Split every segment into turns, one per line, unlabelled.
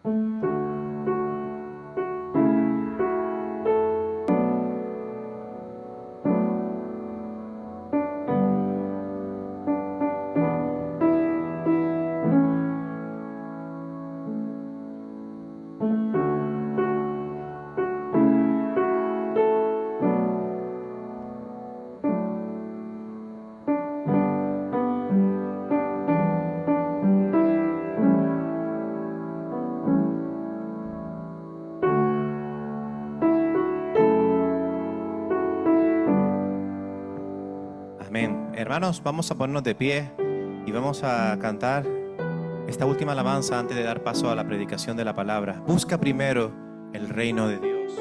Amén. Hermanos, vamos a ponernos de pie y vamos a cantar esta última alabanza antes de dar paso a la predicación de la palabra. Busca primero el reino de Dios.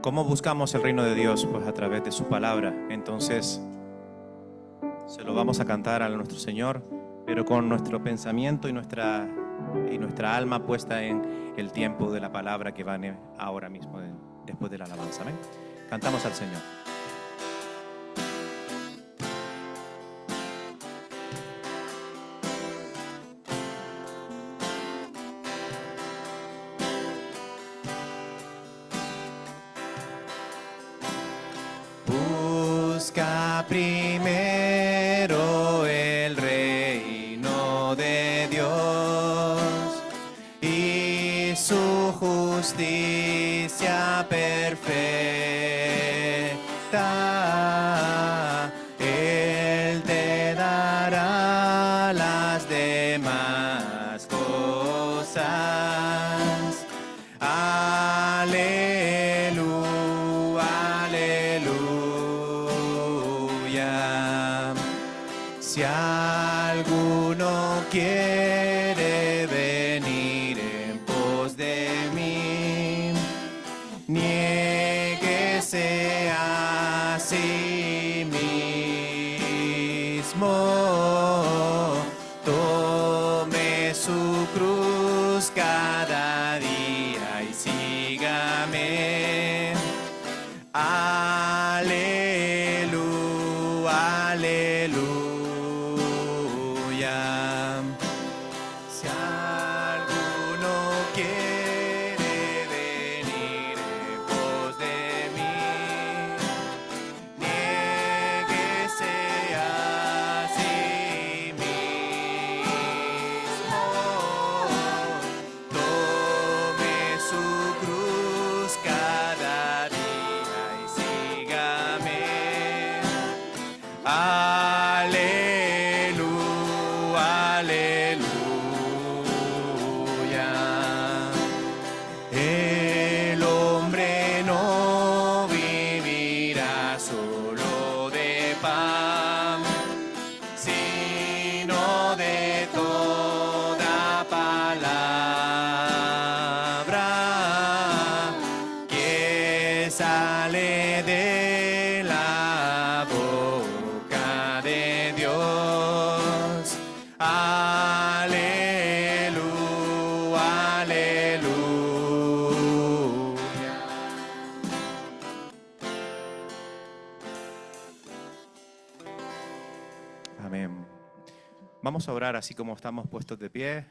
¿Cómo buscamos el reino de Dios? Pues a través de su palabra. Entonces, se lo vamos a cantar a nuestro Señor, pero con nuestro pensamiento y nuestra alma puesta en el tiempo de la palabra que va ahora mismo, después de la alabanza. ¿Amén? Cantamos al Señor. Busca primero el reino de Dios y su justicia perfecta. Él te dará las demás cosas. Aleluya, aleluya. Si alguno quiere venir en pos de mí, niéguese a sí mismo, tome su cruz cada día y sígame. Aleluya, aleluya. Si alguno quiere venir en pos de mí, niéguese a sí mismo, tome su cruz cada día y sígame. Aleluya, aleluya. El hombre no vivirá solo de pan, sino de toda palabra que sale de la boca de Dios. Aleluya, aleluya. Amén. Vamos a orar así como estamos puestos de pie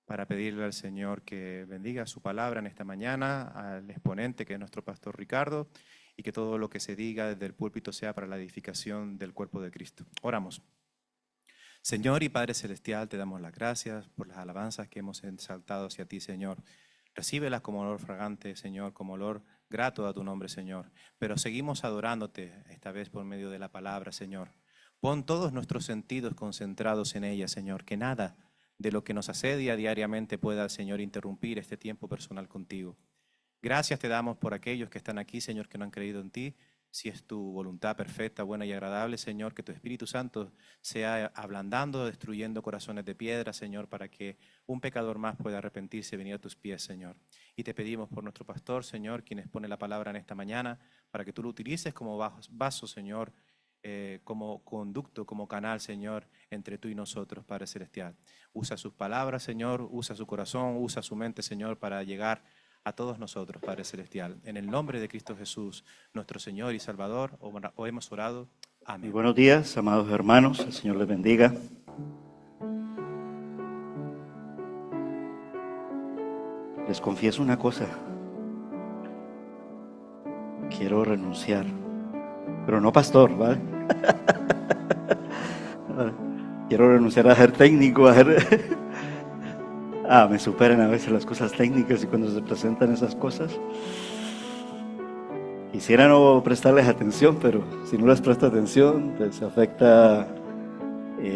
para pedirle al Señor que bendiga su palabra en esta mañana, al exponente que es nuestro pastor Ricardo, y que todo lo que se diga desde el púlpito sea para la edificación del cuerpo de Cristo. Oramos. Señor y Padre Celestial, te damos las gracias por las alabanzas que hemos exaltado hacia ti, Señor. Recíbelas como olor fragante, Señor, como olor grato a tu nombre, Señor. Pero seguimos adorándote, esta vez por medio de la palabra, Señor. Pon todos nuestros sentidos concentrados en ella, Señor, que nada de lo que nos asedia diariamente pueda, Señor, interrumpir este tiempo personal contigo. Gracias te damos por aquellos que están aquí, Señor, que no han creído en ti. Si es tu voluntad perfecta, buena y agradable, Señor, que tu Espíritu Santo sea ablandando, destruyendo corazones de piedra, Señor, para que un pecador más pueda arrepentirse y venir a tus pies, Señor. Y te pedimos por nuestro pastor, Señor, quien expone la palabra en esta mañana, para que tú lo utilices como vaso, Señor, como conducto, como canal, Señor, entre tú y nosotros, Padre Celestial. Usa sus palabras, Señor, usa su corazón, usa su mente, Señor, para llegar a todos nosotros, Padre Celestial. En el nombre de Cristo Jesús, nuestro Señor y Salvador, o hemos orado. Amén.
Y buenos días, amados hermanos. El Señor les bendiga. Les confieso una cosa. Quiero renunciar, pero no pastor, ¿vale? Quiero renunciar a ser técnico, a ser... me superan a veces las cosas técnicas y cuando se presentan esas cosas. Quisiera no prestarles atención, pero si no les presto atención, pues afecta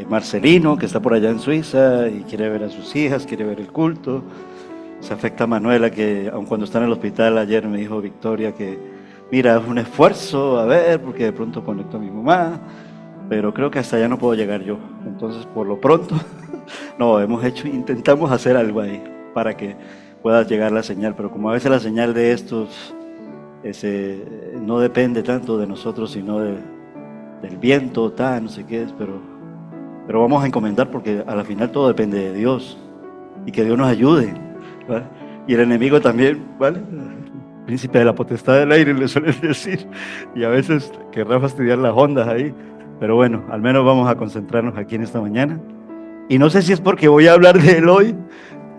Marcelino, que está por allá en Suiza y quiere ver a sus hijas, quiere ver el culto. Se afecta a Manuela, que aun cuando está en el hospital, ayer me dijo Victoria que, mira, es un esfuerzo, a ver, porque de pronto conecto a mi mamá, pero creo que hasta allá no puedo llegar yo. Entonces, por lo pronto, no, intentamos hacer algo ahí para que pueda llegar la señal, pero como a veces la señal de estos no depende tanto de nosotros, sino del viento, no sé qué es, pero vamos a encomendar porque a la final todo depende de Dios y que Dios nos ayude, ¿vale? Y el enemigo también, ¿vale? Príncipe de la potestad del aire, le suelen decir, y a veces querrá fastidiar las ondas ahí, pero bueno, al menos vamos a concentrarnos aquí en esta mañana. Y no sé si es porque voy a hablar de él hoy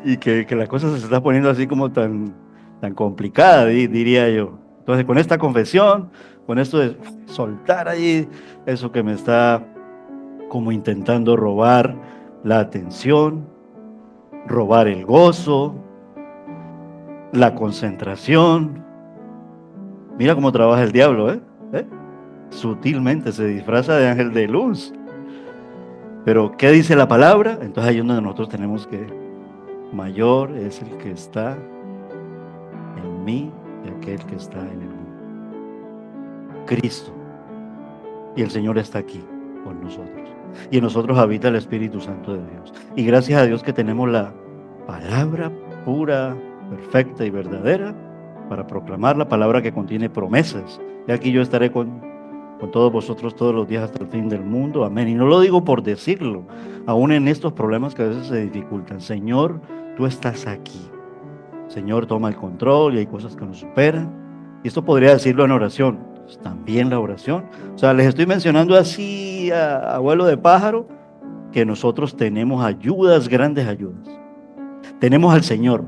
y que la cosa se está poniendo así como tan complicada, diría yo. Entonces, con esta confesión, con esto de soltar ahí eso que me está como intentando robar la atención, robar el gozo, la concentración. Mira cómo trabaja el diablo, ¿eh? Sutilmente se disfraza de ángel de luz. Pero, ¿qué dice la palabra? Entonces ahí es donde nosotros tenemos que, mayor es el que está en mí que aquel que está en el mundo. Cristo. Y el Señor está aquí con nosotros. Y en nosotros habita el Espíritu Santo de Dios. Y gracias a Dios que tenemos la palabra pura, perfecta y verdadera para proclamar la palabra que contiene promesas. Y aquí yo estaré con todos vosotros todos los días hasta el fin del mundo. Amén. Y no lo digo por decirlo, aún en estos problemas que a veces se dificultan. Señor, tú estás aquí. Señor, toma el control y hay cosas que nos superan. Y esto podría decirlo en oración. Pues también la oración. O sea, les estoy mencionando así a vuelo de pájaro que nosotros tenemos ayudas, grandes ayudas. Tenemos al Señor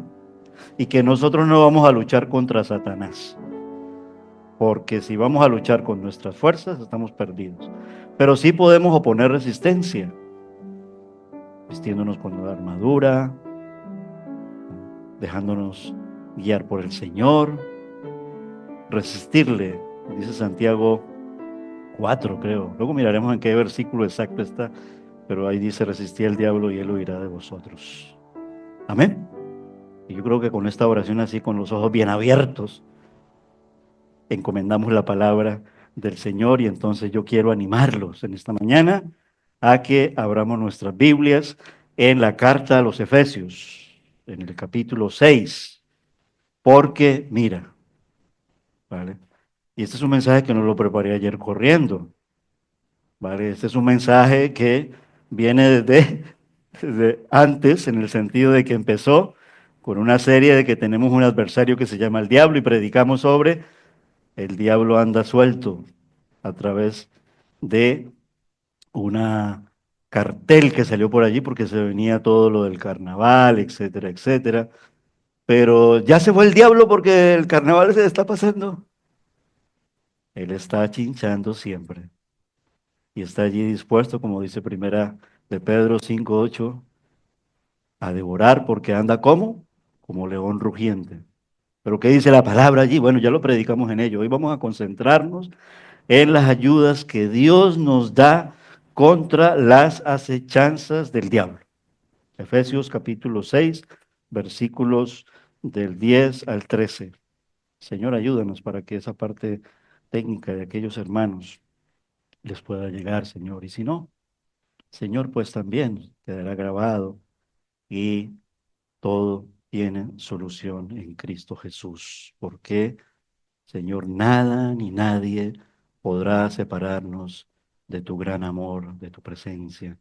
y que nosotros no vamos a luchar contra Satanás. Porque si vamos a luchar con nuestras fuerzas, estamos perdidos. Pero sí podemos oponer resistencia, vistiéndonos con la armadura, dejándonos guiar por el Señor, resistirle, dice Santiago 4, creo. Luego miraremos en qué versículo exacto está, pero ahí dice: resistí al diablo y él huirá de vosotros. Amén. Y yo creo que con esta oración así, con los ojos bien abiertos, encomendamos la palabra del Señor. Y entonces yo quiero animarlos en esta mañana a que abramos nuestras Biblias en la carta a los Efesios, en el capítulo 6, porque mira, ¿vale? Y este es un mensaje que no lo preparé ayer corriendo, ¿vale? Este es un mensaje que viene desde antes, en el sentido de que empezó con una serie de que tenemos un adversario que se llama el diablo y predicamos sobre el diablo anda suelto a través de una cartel que salió por allí porque se venía todo lo del carnaval, etcétera, etcétera. Pero ya se fue el diablo porque el carnaval se está pasando. Él está chinchando siempre y está allí dispuesto, como dice primera de Pedro 5:8, a devorar porque anda como león rugiente. Pero ¿qué dice la palabra allí? Bueno, ya lo predicamos en ello. Hoy vamos a concentrarnos en las ayudas que Dios nos da contra las acechanzas del diablo. Efesios capítulo 6, versículos del 10 al 13. Señor, ayúdanos para que esa parte técnica de aquellos hermanos les pueda llegar, Señor. Y si no, Señor, pues también quedará grabado y todo tiene solución en Cristo Jesús. Porque, Señor, nada ni nadie podrá separarnos de tu gran amor, de tu presencia.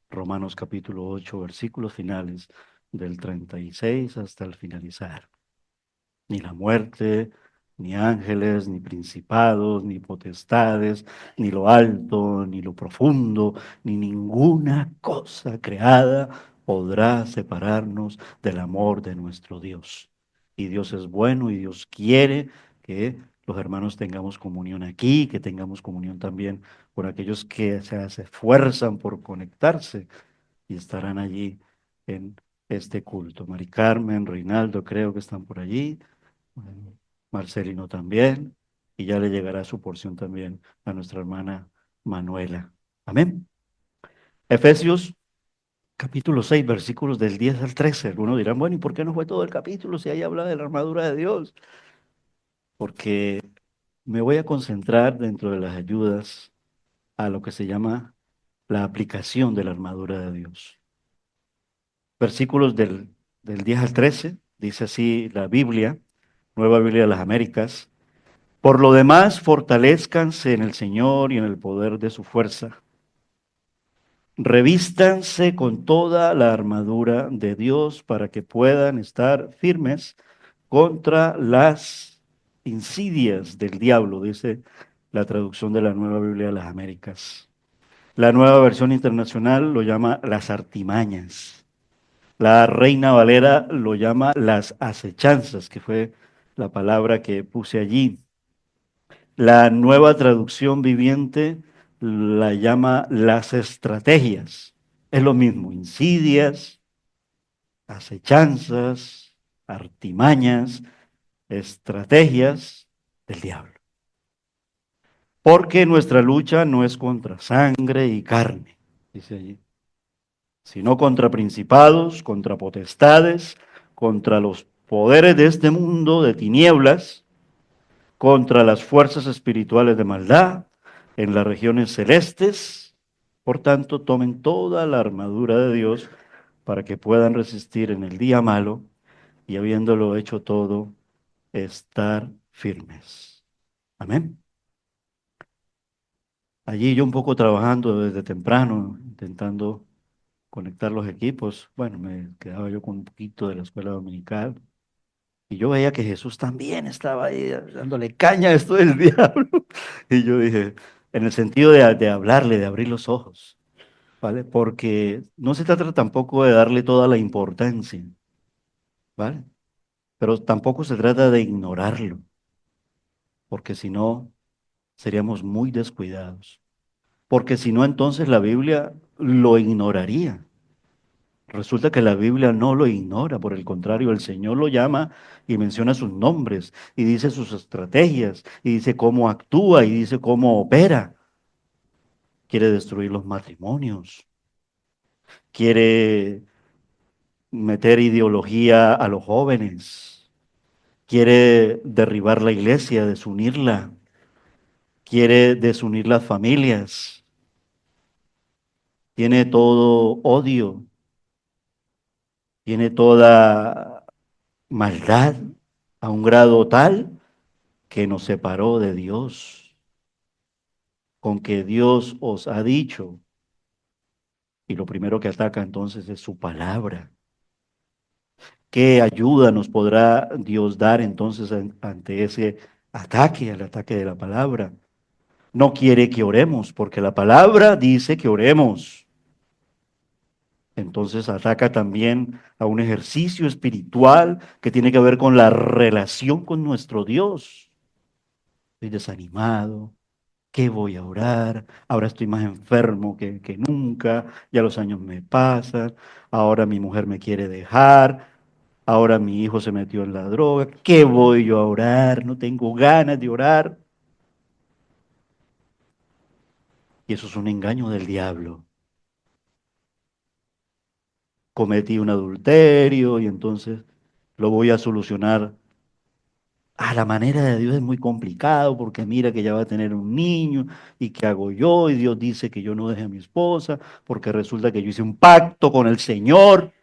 Romanos capítulo 8, versículos finales del 36 hasta el finalizar. Ni la muerte, ni ángeles, ni principados, ni potestades, ni lo alto, ni lo profundo, ni ninguna cosa creada podrá separarnos del amor de nuestro Dios, Y Dios es bueno y Dios quiere que los hermanos tengamos comunión aquí, que tengamos comunión también con aquellos que se esfuerzan por conectarse y estarán allí en este culto. Mari Carmen, Reinaldo, creo que están por allí. Bueno, Marcelino también. Y ya le llegará su porción también a nuestra hermana Manuela. Amén. Efesios capítulo 6, versículos del 10 al 13. Algunos dirán, bueno, ¿y por qué no fue todo el capítulo si ahí habla de la armadura de Dios? Porque me voy a concentrar dentro de las ayudas a lo que se llama la aplicación de la armadura de Dios. Versículos del 10 al 13, dice así la Biblia, Nueva Biblia de las Américas. Por lo demás, fortalezcanse en el Señor y en el poder de su fuerza. Revístanse con toda la armadura de Dios para que puedan estar firmes contra las insidias del diablo, dice la traducción de la Nueva Biblia de las Américas. La nueva versión internacional lo llama las artimañas. La Reina Valera lo llama las acechanzas, que fue la palabra que puse allí. La nueva traducción viviente la llama las estrategias. Es lo mismo, insidias, acechanzas, artimañas, estrategias del diablo. Porque nuestra lucha no es contra sangre y carne, dice allí, sino contra principados, contra potestades, contra los poderes de este mundo de tinieblas, contra las fuerzas espirituales de maldad en las regiones celestes. Por tanto, tomen toda la armadura de Dios para que puedan resistir en el día malo y habiéndolo hecho todo, estar firmes. Amén. Allí yo un poco trabajando desde temprano, intentando conectar los equipos. Bueno, me quedaba yo con un poquito de la escuela dominical. Y yo veía que Jesús también estaba ahí dándole caña a esto del diablo. Y yo dije, en el sentido de hablarle, de abrir los ojos, ¿vale? Porque no se trata tampoco de darle toda la importancia, ¿vale? Pero tampoco se trata de ignorarlo, porque si no, seríamos muy descuidados. Porque si no, entonces la Biblia lo ignoraría. Resulta que la Biblia no lo ignora, por el contrario, el Señor lo llama y menciona sus nombres y dice sus estrategias y dice cómo actúa y dice cómo opera. Quiere destruir los matrimonios, quiere meter ideología a los jóvenes, quiere derribar la iglesia, desunirla, quiere desunir las familias, tiene todo odio, tiene toda maldad a un grado tal que nos separó de Dios, con que Dios os ha dicho, y lo primero que ataca entonces es su palabra. ¿Qué ayuda nos podrá Dios dar entonces ante ese ataque, al ataque de la palabra? No quiere que oremos, porque la palabra dice que oremos. Entonces ataca también a un ejercicio espiritual que tiene que ver con la relación con nuestro Dios. Estoy desanimado, ¿qué voy a orar? Ahora estoy más enfermo que nunca, ya los años me pasan, ahora mi mujer me quiere dejar, ahora mi hijo se metió en la droga, ¿qué voy yo a orar? No tengo ganas de orar. Y eso es un engaño del diablo. Cometí un adulterio y entonces lo voy a solucionar. A la manera de Dios es muy complicado porque mira que ya va a tener un niño y qué hago yo y Dios dice que yo no deje a mi esposa porque resulta que yo hice un pacto con el Señor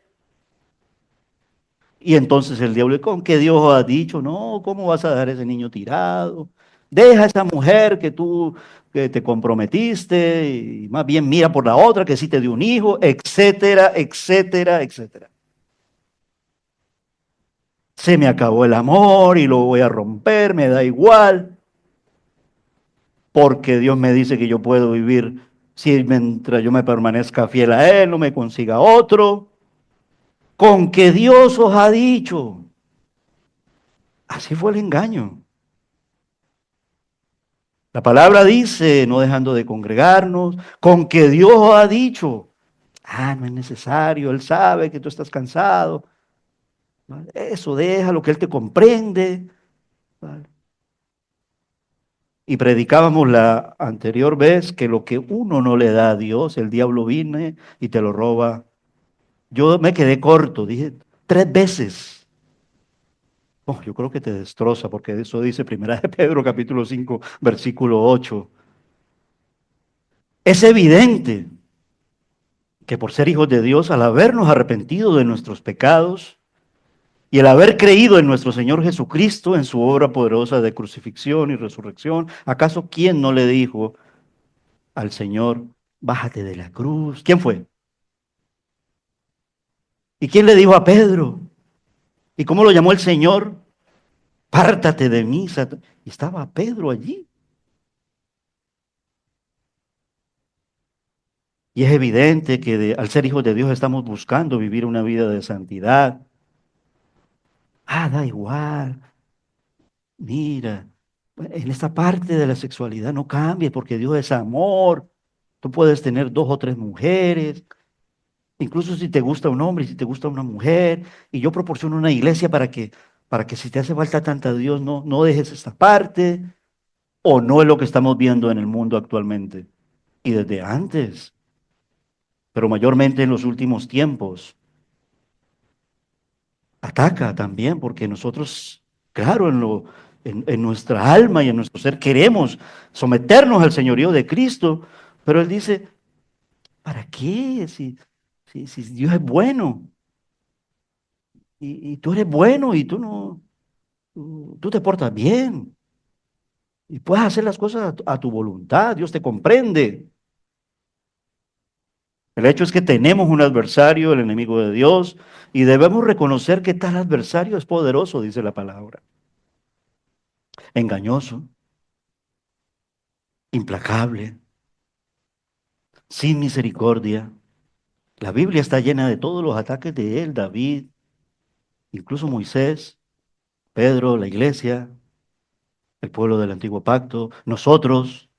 y entonces el diablo, ¿con qué Dios ha dicho? No, ¿cómo vas a dejar a ese niño tirado? Deja a esa mujer que tú que te comprometiste y más bien mira por la otra que sí te dio un hijo, etcétera, etcétera, etcétera. Se me acabó el amor y lo voy a romper, me da igual. Porque Dios me dice que yo puedo vivir si mientras yo me permanezca fiel a Él, no me consiga otro, con que Dios os ha dicho. Así fue el engaño. La palabra dice, no dejando de congregarnos, con que Dios ha dicho. Ah, no es necesario, Él sabe que tú estás cansado. ¿Vale? Eso deja lo que Él te comprende. ¿Vale? Y predicábamos la anterior vez que lo que uno no le da a Dios, el diablo viene y te lo roba. Yo me quedé corto, dije 3 veces. Oh, yo creo que te destroza, porque eso dice Primera de Pedro capítulo 5 versículo 8. Es evidente que por ser hijos de Dios, al habernos arrepentido de nuestros pecados y el haber creído en nuestro Señor Jesucristo, en su obra poderosa de crucifixión y resurrección, ¿acaso quién no le dijo al Señor, bájate de la cruz? ¿Quién fue? ¿Y quién le dijo a Pedro? ¿Y cómo lo llamó el Señor? Pártate de mí, Satanás. Y estaba Pedro allí. Y es evidente que al ser hijos de Dios estamos buscando vivir una vida de santidad. Ah, da igual. Mira, en esta parte de la sexualidad no cambie porque Dios es amor. Tú puedes tener 2 o 3 mujeres, incluso si te gusta un hombre y si te gusta una mujer. Y yo proporciono una iglesia para que si te hace falta tanta Dios, no dejes esta parte. O no es lo que estamos viendo en el mundo actualmente. Y desde antes, pero mayormente en los últimos tiempos. Ataca también, porque nosotros, claro, en nuestra alma y en nuestro ser queremos someternos al señorío de Cristo, pero Él dice, ¿para qué? Si Dios es bueno y tú eres bueno y tú no, tú te portas bien y puedes hacer las cosas a tu voluntad, Dios te comprende. El hecho es que tenemos un adversario, el enemigo de Dios, y debemos reconocer que tal adversario es poderoso, dice la palabra, engañoso, implacable, sin misericordia. La Biblia está llena de todos los ataques de él, David, incluso Moisés, Pedro, la iglesia, el pueblo del antiguo pacto, nosotros.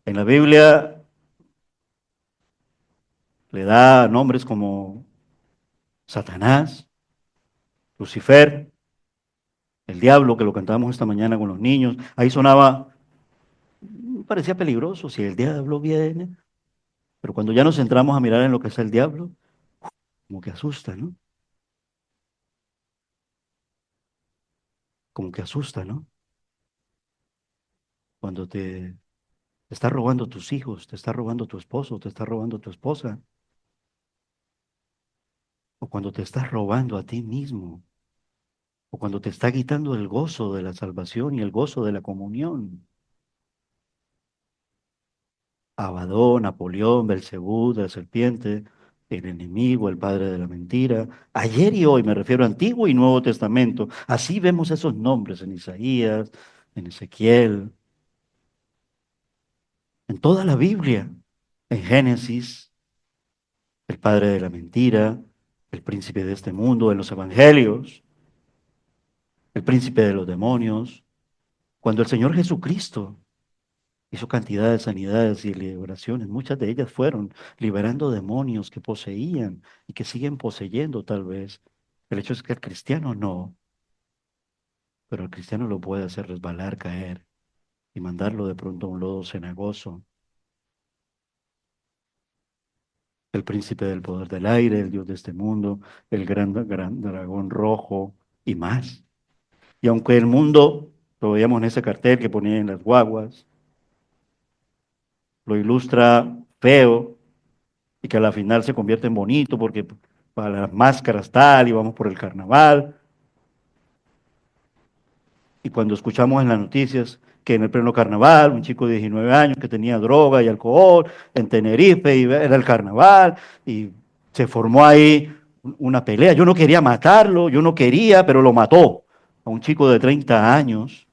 En la Biblia le da nombres como Satanás, Lucifer, el diablo, que lo cantábamos esta mañana con los niños. Ahí sonaba, parecía peligroso si el diablo viene, pero cuando ya nos centramos a mirar en lo que es el diablo, como que asusta, ¿no? Como que asusta, ¿no? Cuando te está robando tus hijos, te está robando tu esposo, te está robando tu esposa, o cuando te estás robando a ti mismo, o cuando te está quitando el gozo de la salvación y el gozo de la comunión. Abadón, Napoleón, Belcebú, de la serpiente, el enemigo, el padre de la mentira. Ayer y hoy me refiero a Antiguo y Nuevo Testamento. Así vemos esos nombres en Isaías, en Ezequiel, en toda la Biblia, en Génesis, el padre de la mentira, el príncipe de este mundo, en los evangelios, el príncipe de los demonios. Cuando el Señor Jesucristo hizo cantidad de sanidades y liberaciones, muchas de ellas fueron liberando demonios que poseían y que siguen poseyendo tal vez. El hecho es que el cristiano no, pero el cristiano lo puede hacer resbalar, caer y mandarlo de pronto a un lodo cenagoso. El príncipe del poder del aire, el Dios de este mundo, el gran dragón rojo y más. Y aunque el mundo, lo veíamos en ese cartel que ponía en las guaguas, lo ilustra feo y que a la final se convierte en bonito porque para las máscaras tal y vamos por el carnaval. Y cuando escuchamos en las noticias que en el pleno carnaval, un chico de 19 años que tenía droga y alcohol en Tenerife y era el carnaval y se formó ahí una pelea. Yo no quería matarlo, yo no quería, pero lo mató a un chico de 30 años.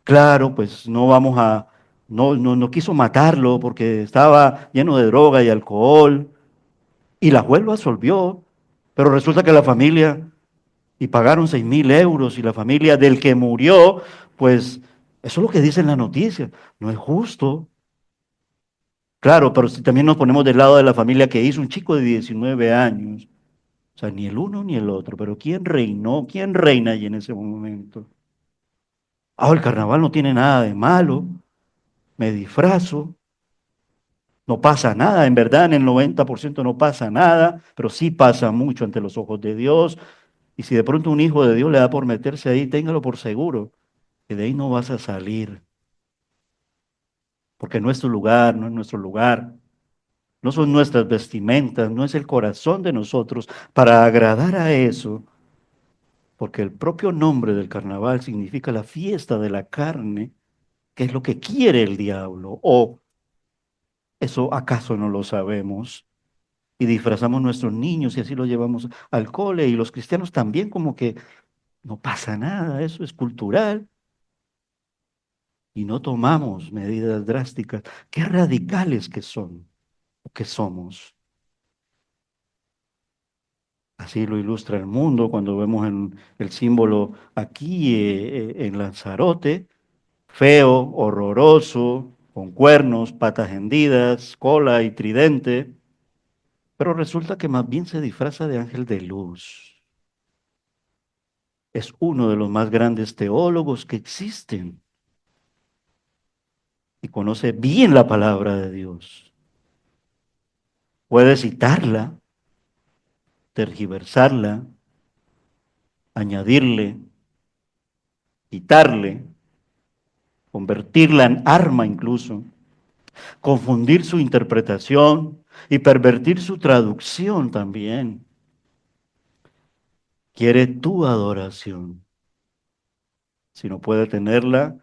Claro, pues no quiso matarlo porque estaba lleno de droga y alcohol y la juez lo absolvió. Pero resulta que la familia, y pagaron 6.000 euros, y la familia del que murió, pues eso es lo que dicen las noticias. No es justo. Claro, pero si también nos ponemos del lado de la familia que hizo un chico de 19 años, o sea, ni el uno ni el otro, pero ¿quién reinó? ¿Quién reina allí en ese momento? Ah, el carnaval no tiene nada de malo, me disfrazo, no pasa nada, en verdad en el 90% no pasa nada, pero sí pasa mucho ante los ojos de Dios. Y si de pronto un hijo de Dios le da por meterse ahí, téngalo por seguro, que de ahí no vas a salir, porque no es tu lugar, no es nuestro lugar, no son nuestras vestimentas, no es el corazón de nosotros para agradar a eso, porque el propio nombre del carnaval significa la fiesta de la carne, que es lo que quiere el diablo, o eso acaso no lo sabemos. Y disfrazamos nuestros niños y así los llevamos al cole y los cristianos también como que no pasa nada, eso es cultural y no tomamos medidas drásticas. Qué radicales que son o que somos. Así lo ilustra el mundo cuando vemos el símbolo aquí en Lanzarote, feo, horroroso, con cuernos, patas hendidas, cola y tridente, pero resulta que más bien se disfraza de ángel de luz. Es uno de los más grandes teólogos que existen y conoce bien la palabra de Dios. Puede citarla, tergiversarla, añadirle, quitarle, convertirla en arma incluso, confundir su interpretación y pervertir su traducción también. Quiere tu adoración. Si no puede tenerla,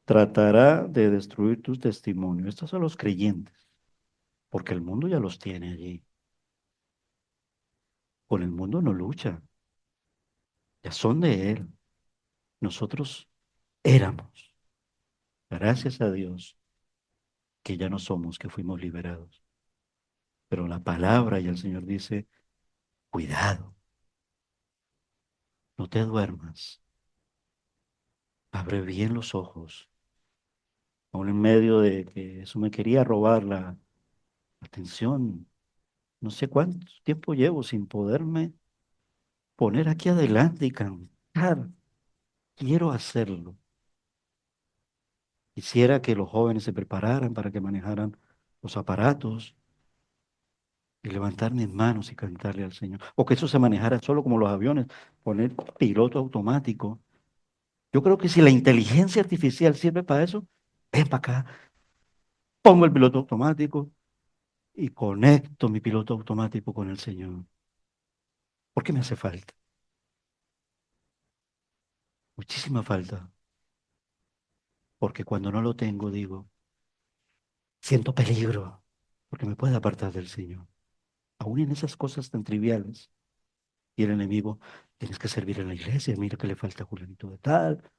tratará de destruir tus testimonios. Estos son los creyentes, porque el mundo ya los tiene allí. Con el mundo no lucha, ya son de él. Nosotros éramos, gracias a Dios, que ya no somos, que fuimos liberados. Pero la palabra y el Señor dice, cuidado, no te duermas, abre bien los ojos, aún en medio de que eso me quería robar la atención. No sé cuánto tiempo llevo sin poderme poner aquí adelante y cantar. Quiero hacerlo. Quisiera que los jóvenes se prepararan para que manejaran los aparatos y levantar mis manos y cantarle al Señor. O que eso se manejara solo como los aviones, poner piloto automático. Yo creo que si la inteligencia artificial sirve para eso, ven para acá, pongo el piloto automático y conecto mi piloto automático con el Señor. ¿Por qué me hace falta? Muchísima falta. Porque cuando no lo tengo, digo, siento peligro, porque me puede apartar del Señor. Aún en esas cosas tan triviales. Y el enemigo, tienes que servir en la iglesia, mira que le falta a Julianito de tal.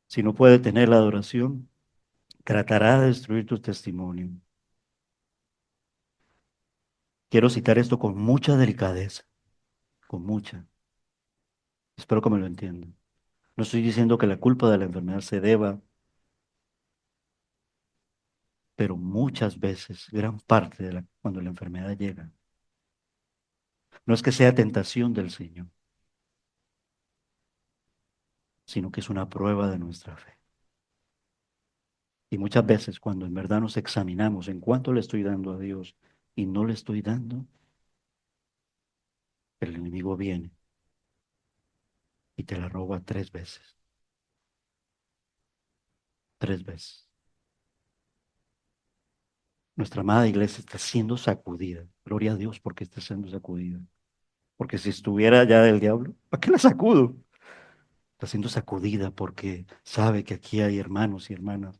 Si no puede tener la adoración, tratará de destruir tu testimonio. Quiero citar esto con mucha delicadeza, con mucha. Espero que me lo entiendan. No estoy diciendo que la culpa de la enfermedad se deba, pero muchas veces, gran parte de cuando la enfermedad llega, no es que sea tentación del Señor, sino que es una prueba de nuestra fe. Y muchas veces cuando en verdad nos examinamos en cuánto le estoy dando a Dios y no le estoy dando, el enemigo viene y te la roba 3 veces. 3 veces. Nuestra amada iglesia está siendo sacudida. Gloria a Dios porque está siendo sacudida. Porque si estuviera ya del diablo, ¿para qué la sacudo? Está siendo sacudida porque sabe que aquí hay hermanos y hermanas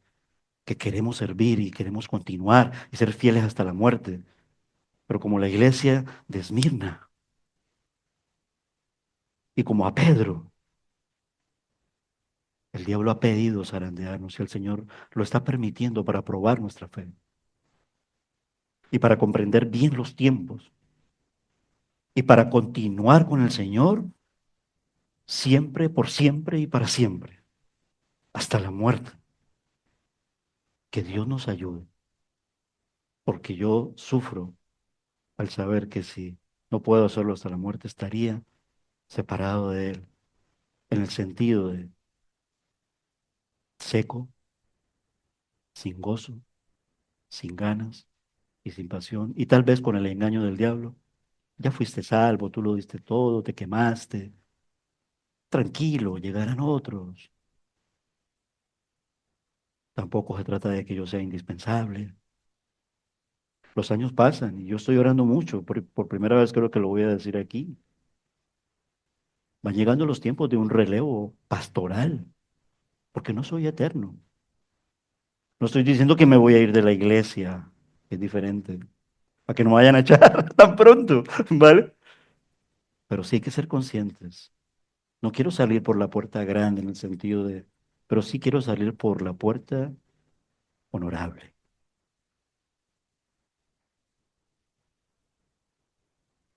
que queremos servir y queremos continuar y ser fieles hasta la muerte. Pero como la iglesia de Esmirna y como a Pedro, el diablo ha pedido zarandearnos y el Señor lo está permitiendo para probar nuestra fe. y para comprender bien los tiempos y para continuar con el Señor siempre y para siempre, hasta la muerte. Que Dios nos ayude, porque yo sufro al saber que si no puedo hacerlo hasta la muerte, estaría separado de Él, en el sentido de seco, sin gozo, sin ganas y sin pasión, y tal vez con el engaño del diablo. Ya fuiste salvo, tú lo diste todo, te quemaste. Tranquilo, llegarán otros. Tampoco se trata de que yo sea indispensable. Los años pasan y yo estoy orando mucho. Por primera vez creo que lo voy a decir aquí. Van llegando los tiempos de un relevo pastoral, porque no soy eterno. No estoy diciendo que me voy a ir de la iglesia, es diferente, para que no me vayan a echar tan pronto, ¿vale? Pero sí hay que ser conscientes. No quiero salir por la puerta grande en el sentido de, pero sí quiero salir por la puerta honorable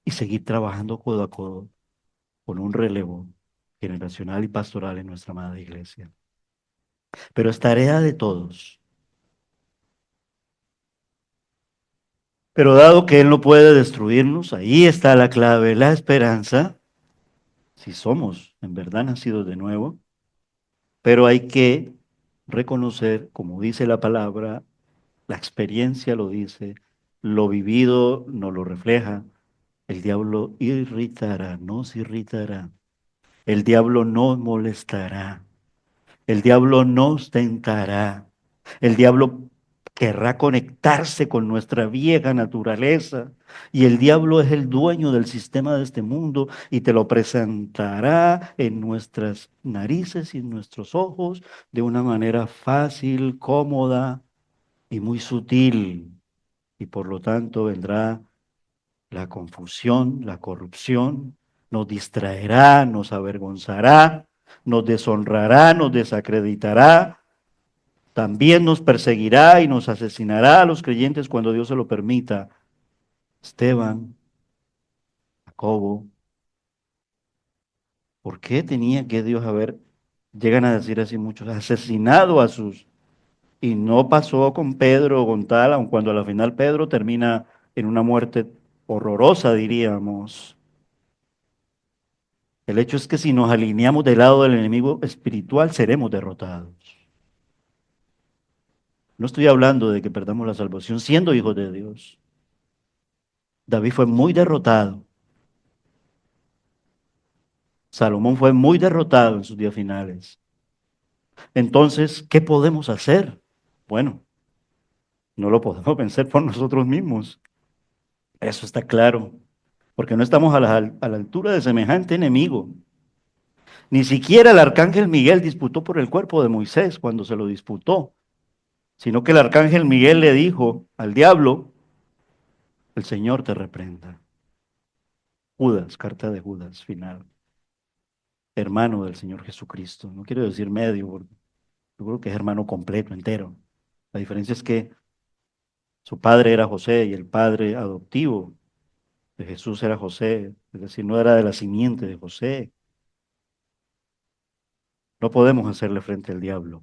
y seguir trabajando codo a codo con un relevo generacional y pastoral en nuestra amada iglesia. Pero es tarea de todos. Pero dado que Él no puede destruirnos, ahí está la clave, la esperanza, si somos en verdad nacidos de nuevo, pero hay que reconocer, como dice la palabra, la experiencia lo dice, lo vivido nos lo refleja, el diablo irritará, nos irritará, el diablo nos molestará, el diablo nos tentará. El diablo querrá conectarse con nuestra vieja naturaleza. Y el diablo es el dueño del sistema de este mundo y te lo presentará en nuestras narices y en nuestros ojos de una manera fácil, cómoda y muy sutil. Y por lo tanto vendrá la confusión, la corrupción, nos distraerá, nos avergonzará, nos deshonrará, nos desacreditará, también nos perseguirá y nos asesinará a los creyentes cuando Dios se lo permita. Esteban, Jacobo, ¿por qué tenía que Dios haber, llegan a decir así muchos, asesinado a sus? Y no pasó con Pedro o con tal, aun cuando a la final Pedro termina en una muerte horrorosa, diríamos. El hecho es que si nos alineamos del lado del enemigo espiritual, seremos derrotados. No estoy hablando de que perdamos la salvación siendo hijos de Dios. David fue muy derrotado. Salomón fue muy derrotado en sus días finales. Entonces, ¿qué podemos hacer? Bueno, no lo podemos vencer por nosotros mismos. Eso está claro. Porque no estamos a la altura de semejante enemigo. Ni siquiera el arcángel Miguel disputó por el cuerpo de Moisés cuando se lo disputó, sino que el arcángel Miguel le dijo al diablo, el Señor te reprenda. Judas, carta de Judas, final. Hermano del Señor Jesucristo. No quiero decir medio, porque yo creo que es hermano completo, entero. La diferencia es que su padre era José y el padre adoptivo de Jesús era José, es decir, no era de la simiente de José. No podemos hacerle frente al diablo.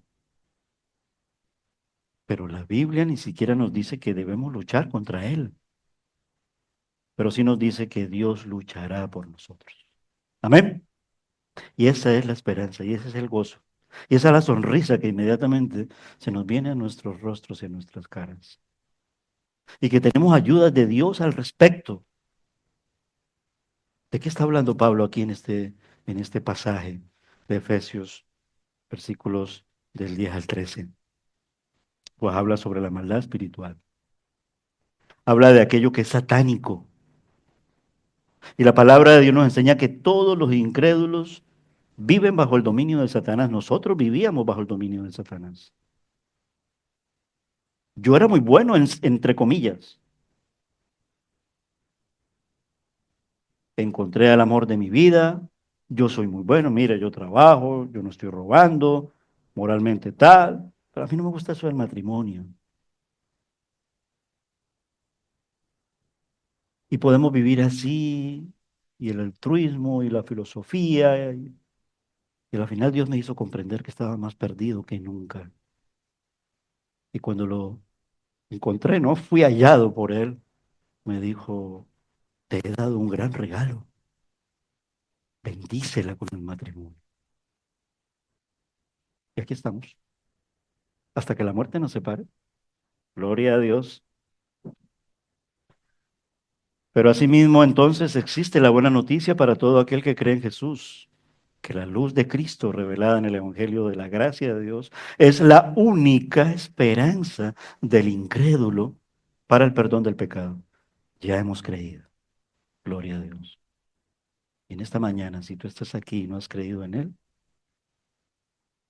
Pero la Biblia ni siquiera nos dice que debemos luchar contra él, pero sí nos dice que Dios luchará por nosotros. Amén. Y esa es la esperanza y ese es el gozo. Y esa es la sonrisa que inmediatamente se nos viene a nuestros rostros y a nuestras caras. Y que tenemos ayuda de Dios al respecto. ¿De qué está hablando Pablo aquí en este pasaje de Efesios, versículos del 10 al 13? Pues habla sobre la maldad espiritual. Habla de aquello que es satánico. Y la palabra de Dios nos enseña que todos los incrédulos viven bajo el dominio de Satanás. Nosotros vivíamos bajo el dominio de Satanás. Yo era muy bueno, entre comillas. Encontré al amor de mi vida. Yo soy muy bueno. Mira, yo trabajo, yo no estoy robando, moralmente tal. Pero a mí no me gusta eso del matrimonio. Y podemos vivir así, y el altruismo y la filosofía. Y al final Dios me hizo comprender que estaba más perdido que nunca. Y cuando lo encontré, no fui hallado por Él, me dijo, te he dado un gran regalo, bendícela con el matrimonio. Y aquí estamos, hasta que la muerte nos separe. Gloria a Dios. Pero asimismo entonces existe la buena noticia para todo aquel que cree en Jesús, que la luz de Cristo revelada en el Evangelio de la gracia de Dios es la única esperanza del incrédulo para el perdón del pecado. Ya hemos creído. Gloria a Dios. Y en esta mañana, si tú estás aquí y no has creído en Él,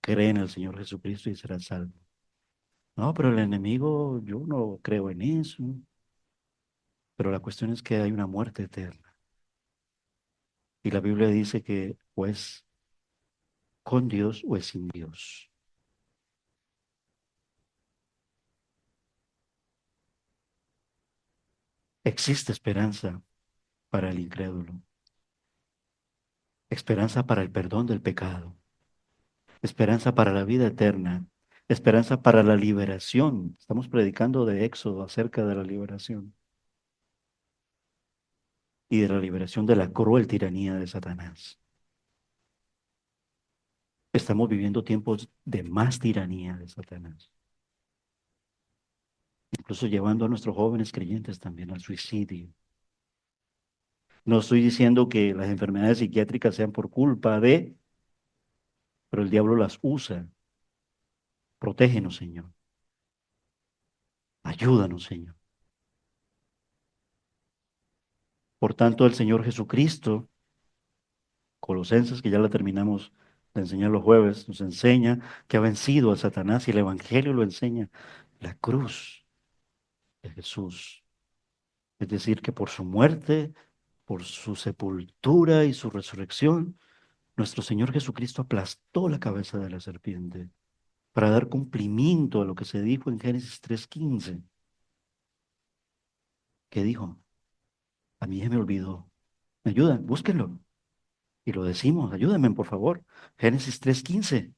cree en el Señor Jesucristo y serás salvo. No, pero el enemigo, yo no creo en eso. Pero la cuestión es que hay una muerte eterna. Y la Biblia dice que o es con Dios o es sin Dios. Existe esperanza para el incrédulo, esperanza para el perdón del pecado, esperanza para la vida eterna, esperanza para la liberación. Estamos predicando de Éxodo acerca de la liberación y de la liberación de la cruel tiranía de Satanás. Estamos viviendo tiempos de más tiranía de Satanás, incluso llevando a nuestros jóvenes creyentes también al suicidio. No estoy diciendo que las enfermedades psiquiátricas sean por culpa de, pero el diablo las usa. Protégenos, Señor. Ayúdanos, Señor. Por tanto, el Señor Jesucristo, Colosenses, que ya la terminamos de enseñar los jueves, nos enseña que ha vencido a Satanás y el Evangelio lo enseña. La cruz de Jesús. Es decir, que por su muerte, por su sepultura y su resurrección, nuestro Señor Jesucristo aplastó la cabeza de la serpiente para dar cumplimiento a lo que se dijo en Génesis 3:15, que dijo, a mí se me olvidó. ¿Me ayudan? Búsquenlo. Y lo decimos, ayúdenme por favor. Génesis 3:15.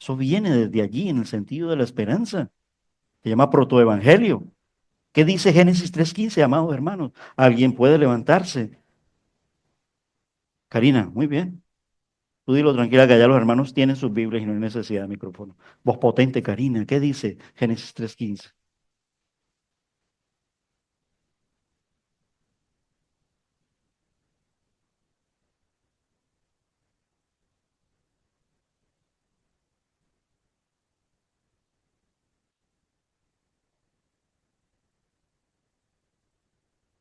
Eso viene desde allí en el sentido de la esperanza. Se llama protoevangelio. ¿Qué dice Génesis 3:15, amados hermanos? ¿Alguien puede levantarse? Karina, muy bien. Tú dilo tranquila que allá los hermanos tienen sus Biblias y no hay necesidad de micrófono. Voz potente, Karina. ¿Qué dice Génesis 3:15?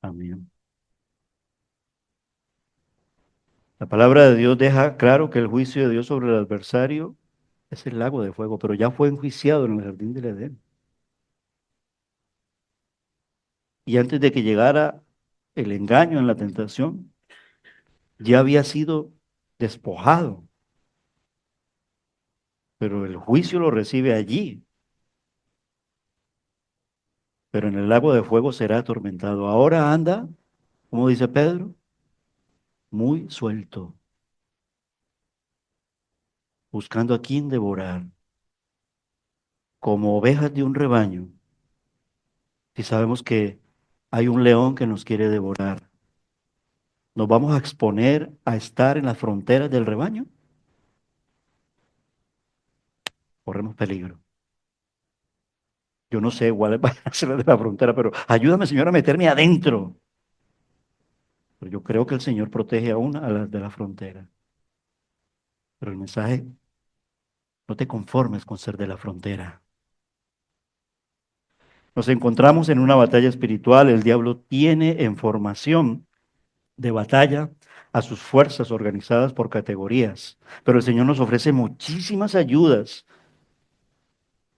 Amén. La palabra de Dios deja claro que el juicio de Dios sobre el adversario es el lago de fuego, pero ya fue enjuiciado en el jardín del Edén. Y antes de que llegara el engaño en la tentación, ya había sido despojado, pero el juicio lo recibe allí, pero en el lago de fuego será atormentado. Ahora anda, como dice Pedro, muy suelto, buscando a quien devorar, como ovejas de un rebaño. Si sabemos que hay un león que nos quiere devorar, ¿nos vamos a exponer a estar en las fronteras del rebaño? Corremos peligro. Yo no sé cuáles van a ser las de la frontera, pero ayúdame, Señor, a meterme adentro. Pero yo creo que el Señor protege aún a las de la frontera. Pero el mensaje, no te conformes con ser de la frontera. Nos encontramos en una batalla espiritual. El diablo tiene en formación de batalla a sus fuerzas organizadas por categorías. Pero el Señor nos ofrece muchísimas ayudas.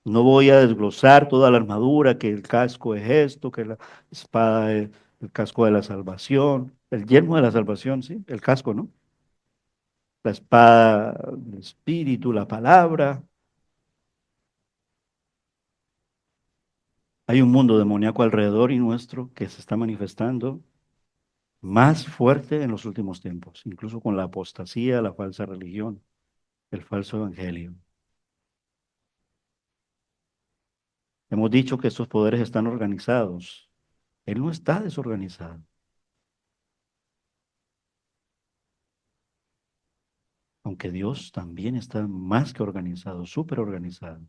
No voy a desglosar toda la armadura, que el casco es esto, que la espada es el casco de la salvación, el yelmo de la salvación, sí, el casco, ¿no? La espada del espíritu, la palabra. Hay un mundo demoníaco alrededor y nuestro que se está manifestando. más fuerte en los últimos tiempos, incluso con la apostasía, la falsa religión, el falso evangelio. Hemos dicho que estos poderes están organizados. Él no está desorganizado, aunque Dios también está más que organizado, súper organizado.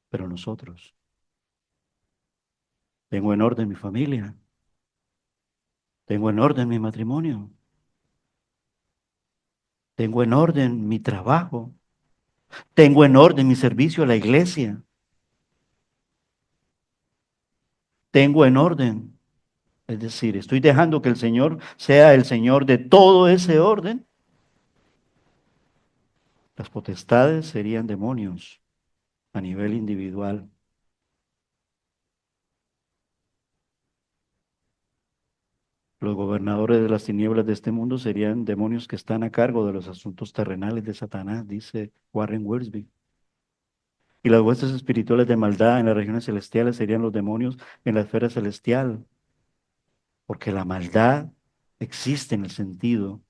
Pero nosotros, tengo en orden mi familia, tengo en orden mi matrimonio, tengo en orden mi trabajo, tengo en orden mi servicio a la iglesia, tengo en orden. Es decir, estoy dejando que el Señor sea el Señor de todo ese orden. Las potestades serían demonios a nivel individual. Los gobernadores de las tinieblas de este mundo serían demonios que están a cargo de los asuntos terrenales de Satanás, dice Warren Wiersbe. Y las huestes espirituales de maldad en las regiones celestiales serían los demonios en la esfera celestial, porque la maldad existe en el sentido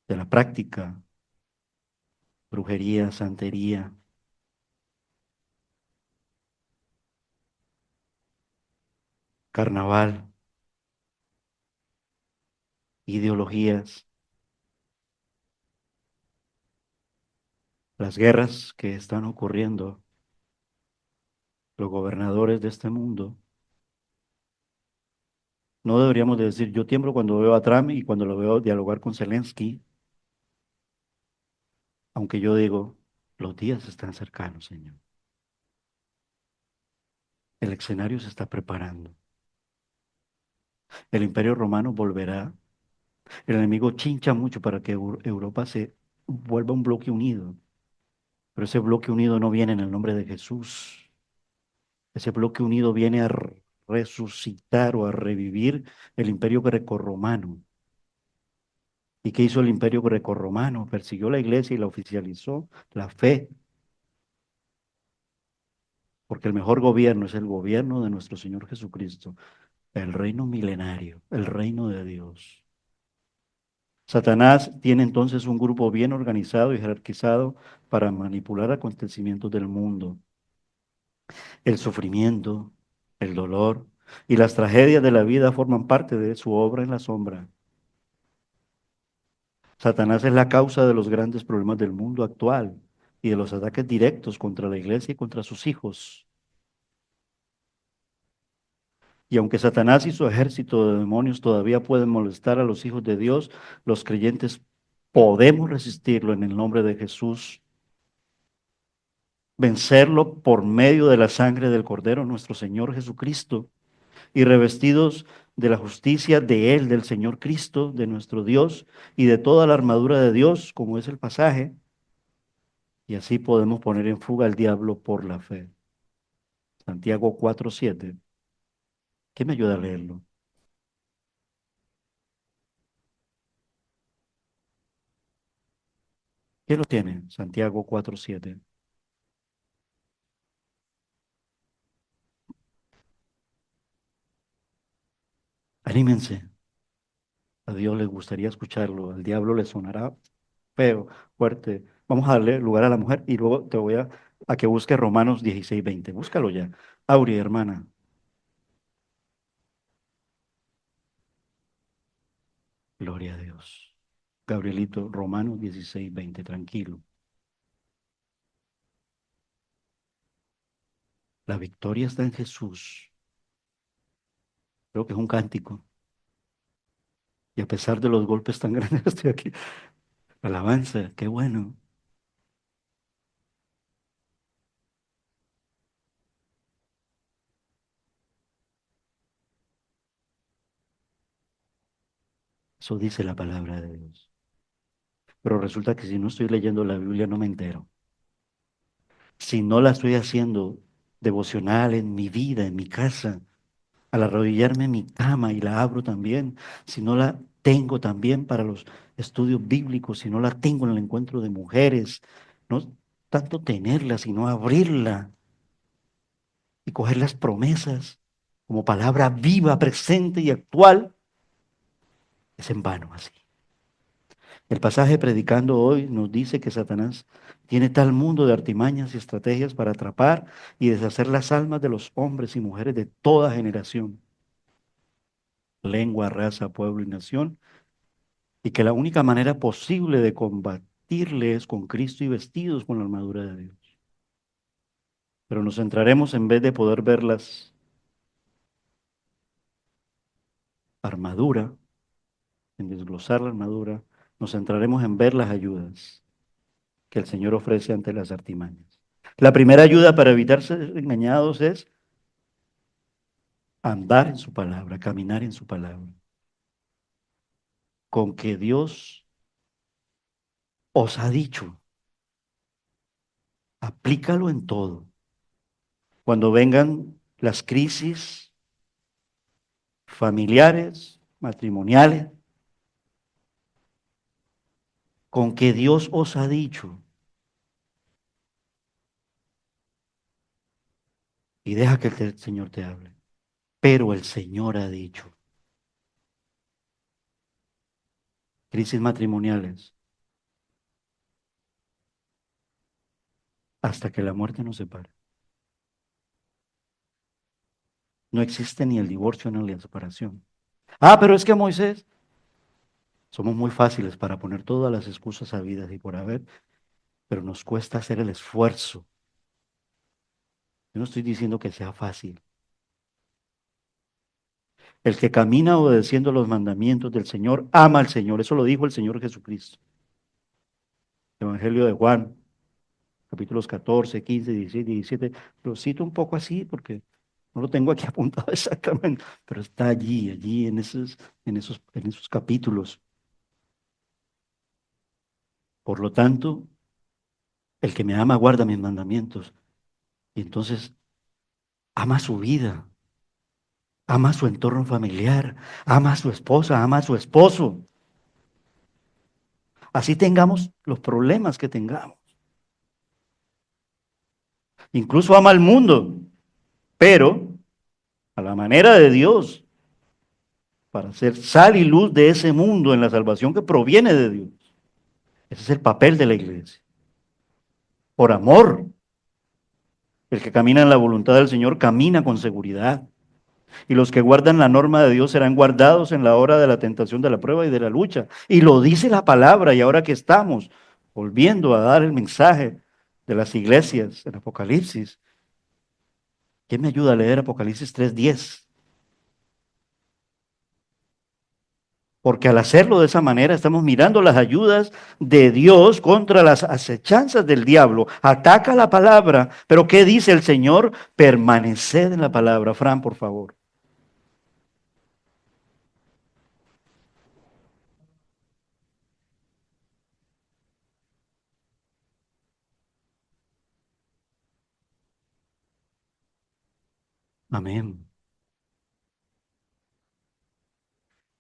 de la práctica, brujería, santería, carnaval, ideologías, las guerras que están ocurriendo, los gobernadores de este mundo. No deberíamos de decir, yo tiemblo cuando veo a Trump y cuando lo veo dialogar con Zelensky, aunque yo digo, los días están cercanos, Señor. El escenario se está preparando. El imperio romano volverá. El enemigo chincha mucho para que Europa se vuelva un bloque unido. Pero ese bloque unido no viene en el nombre de Jesús. Ese bloque unido viene a resucitar o a revivir el imperio grecorromano. ¿Y qué hizo el imperio grecorromano? Persiguió la iglesia y la oficializó, la fe. Porque el mejor gobierno es el gobierno de nuestro Señor Jesucristo, el reino milenario, el reino de Dios. Satanás tiene entonces un grupo bien organizado y jerarquizado para manipular acontecimientos del mundo. El sufrimiento, el dolor y las tragedias de la vida forman parte de su obra en la sombra. Satanás es la causa de los grandes problemas del mundo actual y de los ataques directos contra la iglesia y contra sus hijos. Y aunque Satanás y su ejército de demonios todavía pueden molestar a los hijos de Dios, los creyentes podemos resistirlo en el nombre de Jesús, vencerlo por medio de la sangre del Cordero, nuestro Señor Jesucristo, y revestidos de la justicia de Él, del Señor Cristo, de nuestro Dios, y de toda la armadura de Dios, como es el pasaje, y así podemos poner en fuga al diablo por la fe. Santiago 4:7. ¿Qué me ayuda a leerlo? ¿Qué lo tiene? Santiago 4:7. Anímense. A Dios le gustaría escucharlo, al diablo le sonará feo, fuerte. Vamos a darle lugar a la mujer y luego te voy a que busque Romanos 16:20. Búscalo ya. Auri, hermana. Gloria a Dios. Gabrielito, Romanos 16:20. Tranquilo. La victoria está en Jesús. Creo que es un cántico. Y a pesar de los golpes tan grandes, estoy aquí. Alabanza, qué bueno. Eso dice la palabra de Dios. Pero resulta que si no estoy leyendo la Biblia no me entero. Si no la estoy haciendo devocional en mi vida, en mi casa, al arrodillarme en mi cama y la abro también, si no la tengo también para los estudios bíblicos, si no la tengo en el encuentro de mujeres, no tanto tenerla, sino abrirla y coger las promesas como palabra viva, presente y actual, Es en vano así. El pasaje predicando hoy nos dice que Satanás tiene tal mundo de artimañas y estrategias para atrapar y deshacer las almas de los hombres y mujeres de toda generación, lengua, raza, pueblo y nación, y que la única manera posible de combatirle es con Cristo y vestidos con la armadura de Dios. Pero nos centraremos en vez de poder ver las armadura, en desglosar la armadura, nos centraremos en ver las ayudas que el Señor ofrece ante las artimañas. La primera ayuda para evitar ser engañados es andar en su palabra, caminar en su palabra. Con que Dios os ha dicho, aplícalo en todo. Cuando vengan las crisis familiares, matrimoniales, con que Dios os ha dicho, y deja que el Señor te hable. Pero el Señor ha dicho, crisis matrimoniales, hasta que la muerte nos separe. No existe ni el divorcio ni la separación. Ah, pero es que Moisés, somos muy fáciles para poner todas las excusas habidas y por haber, pero nos cuesta hacer el esfuerzo. Yo no estoy diciendo que sea fácil. El que camina obedeciendo los mandamientos del Señor ama al Señor. Eso lo dijo el Señor Jesucristo. Evangelio de Juan, capítulos 14, 15, 16, 17. Lo cito un poco así porque no lo tengo aquí apuntado exactamente, pero está allí en esos capítulos. Por lo tanto, el que me ama guarda mis mandamientos y entonces ama su vida, ama su entorno familiar, ama a su esposa, ama a su esposo. Así tengamos los problemas que tengamos. Incluso ama al mundo, pero a la manera de Dios, para ser sal y luz de ese mundo en la salvación que proviene de Dios. Ese es el papel de la iglesia. Por amor. El que camina en la voluntad del Señor camina con seguridad. Y los que guardan la norma de Dios serán guardados en la hora de la tentación, de la prueba y de la lucha. Y lo dice la palabra. Y ahora que estamos volviendo a dar el mensaje de las iglesias en Apocalipsis, ¿quién me ayuda a leer Apocalipsis 3:10? Porque al hacerlo de esa manera estamos mirando las ayudas de Dios contra las acechanzas del diablo. Ataca la palabra, pero ¿qué dice el Señor? Permaneced en la palabra. Fran, por favor. Amén.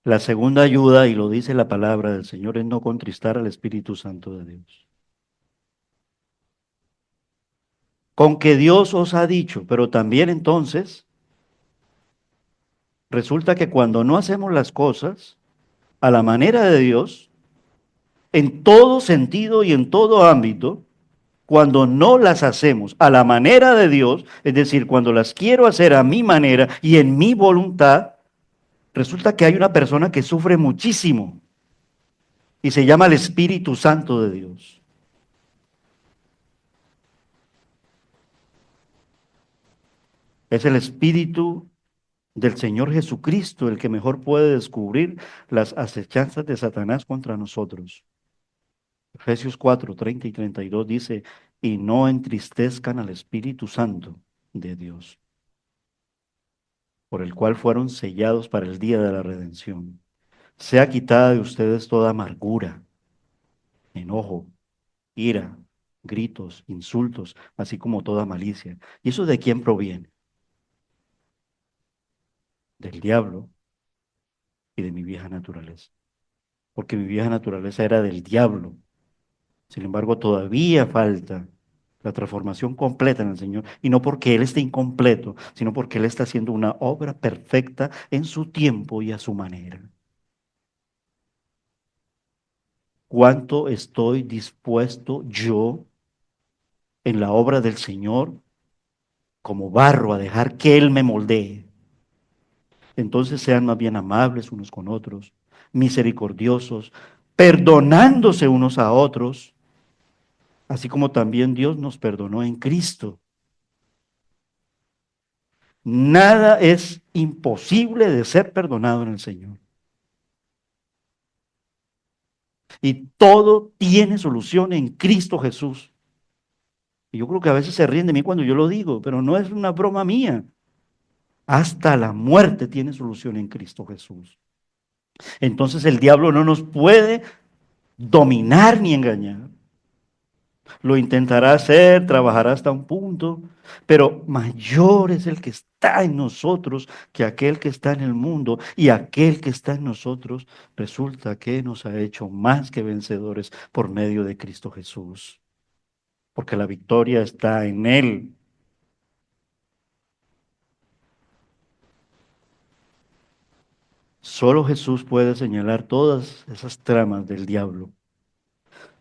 La segunda ayuda, y lo dice la palabra del Señor, es no contristar al Espíritu Santo de Dios. Con que Dios os ha dicho, pero también entonces resulta que cuando no hacemos las cosas a la manera de Dios, en todo sentido y en todo ámbito, cuando no las hacemos a la manera de Dios, es decir, cuando las quiero hacer a mi manera y en mi voluntad, resulta que hay una persona que sufre muchísimo y se llama el Espíritu Santo de Dios. Es el Espíritu del Señor Jesucristo el que mejor puede descubrir las acechanzas de Satanás contra nosotros. Efesios 4, 30 y 32 dice, y no entristezcan al Espíritu Santo de Dios, por el cual fueron sellados para el día de la redención. Sea quitada de ustedes toda amargura, enojo, ira, gritos, insultos, así como toda malicia. ¿Y eso de quién proviene? Del diablo y de mi vieja naturaleza. Porque mi vieja naturaleza era del diablo. Sin embargo, todavía falta la transformación completa en el Señor. Y no porque Él esté incompleto, sino porque Él está haciendo una obra perfecta en su tiempo y a su manera. ¿Cuánto estoy dispuesto yo en la obra del Señor como barro a dejar que Él me moldee? Entonces sean más bien amables unos con otros, misericordiosos, perdonándose unos a otros, así como también Dios nos perdonó en Cristo. Nada es imposible de ser perdonado en el Señor. Y todo tiene solución en Cristo Jesús. Y yo creo que a veces se ríen de mí cuando yo lo digo, pero no es una broma mía. Hasta la muerte tiene solución en Cristo Jesús. Entonces el diablo no nos puede dominar ni engañar. Lo intentará hacer, trabajará hasta un punto, pero mayor es el que está en nosotros que aquel que está en el mundo. Y aquel que está en nosotros resulta que nos ha hecho más que vencedores por medio de Cristo Jesús. Porque la victoria está en Él. Solo Jesús puede señalar todas esas tramas del diablo.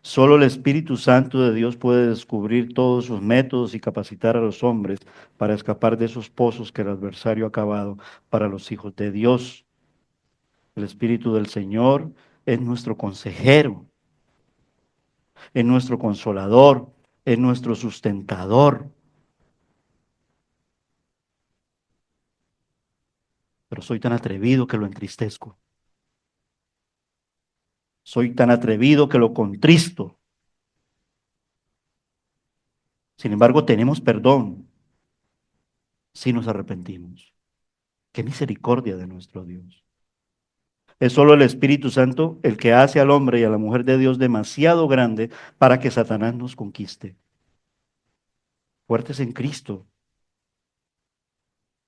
Solo el Espíritu Santo de Dios puede descubrir todos sus métodos y capacitar a los hombres para escapar de esos pozos que el adversario ha cavado para los hijos de Dios. El Espíritu del Señor es nuestro consejero, es nuestro consolador, es nuestro sustentador. Pero soy tan atrevido que lo entristezco. Soy tan atrevido que lo contristo. Sin embargo, tenemos perdón si nos arrepentimos. Qué misericordia de nuestro Dios. Es solo el Espíritu Santo el que hace al hombre y a la mujer de Dios demasiado grande para que Satanás nos conquiste. Fuertes en Cristo.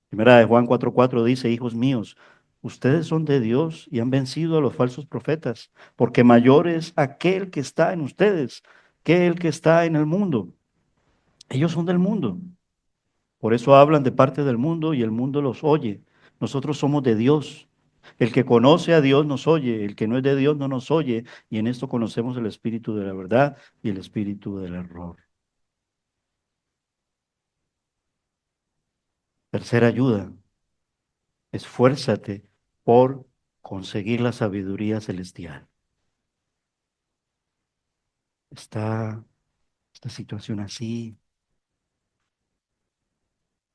Primera de Juan 4:4 dice, hijos míos, ustedes son de Dios y han vencido a los falsos profetas, porque mayor es aquel que está en ustedes que el que está en el mundo. Ellos son del mundo. Por eso hablan de parte del mundo y el mundo los oye. Nosotros somos de Dios. El que conoce a Dios nos oye, el que no es de Dios no nos oye, y en esto conocemos el espíritu de la verdad y el espíritu del error. Tercera ayuda, esfuérzate por conseguir la sabiduría celestial. Está esta situación así,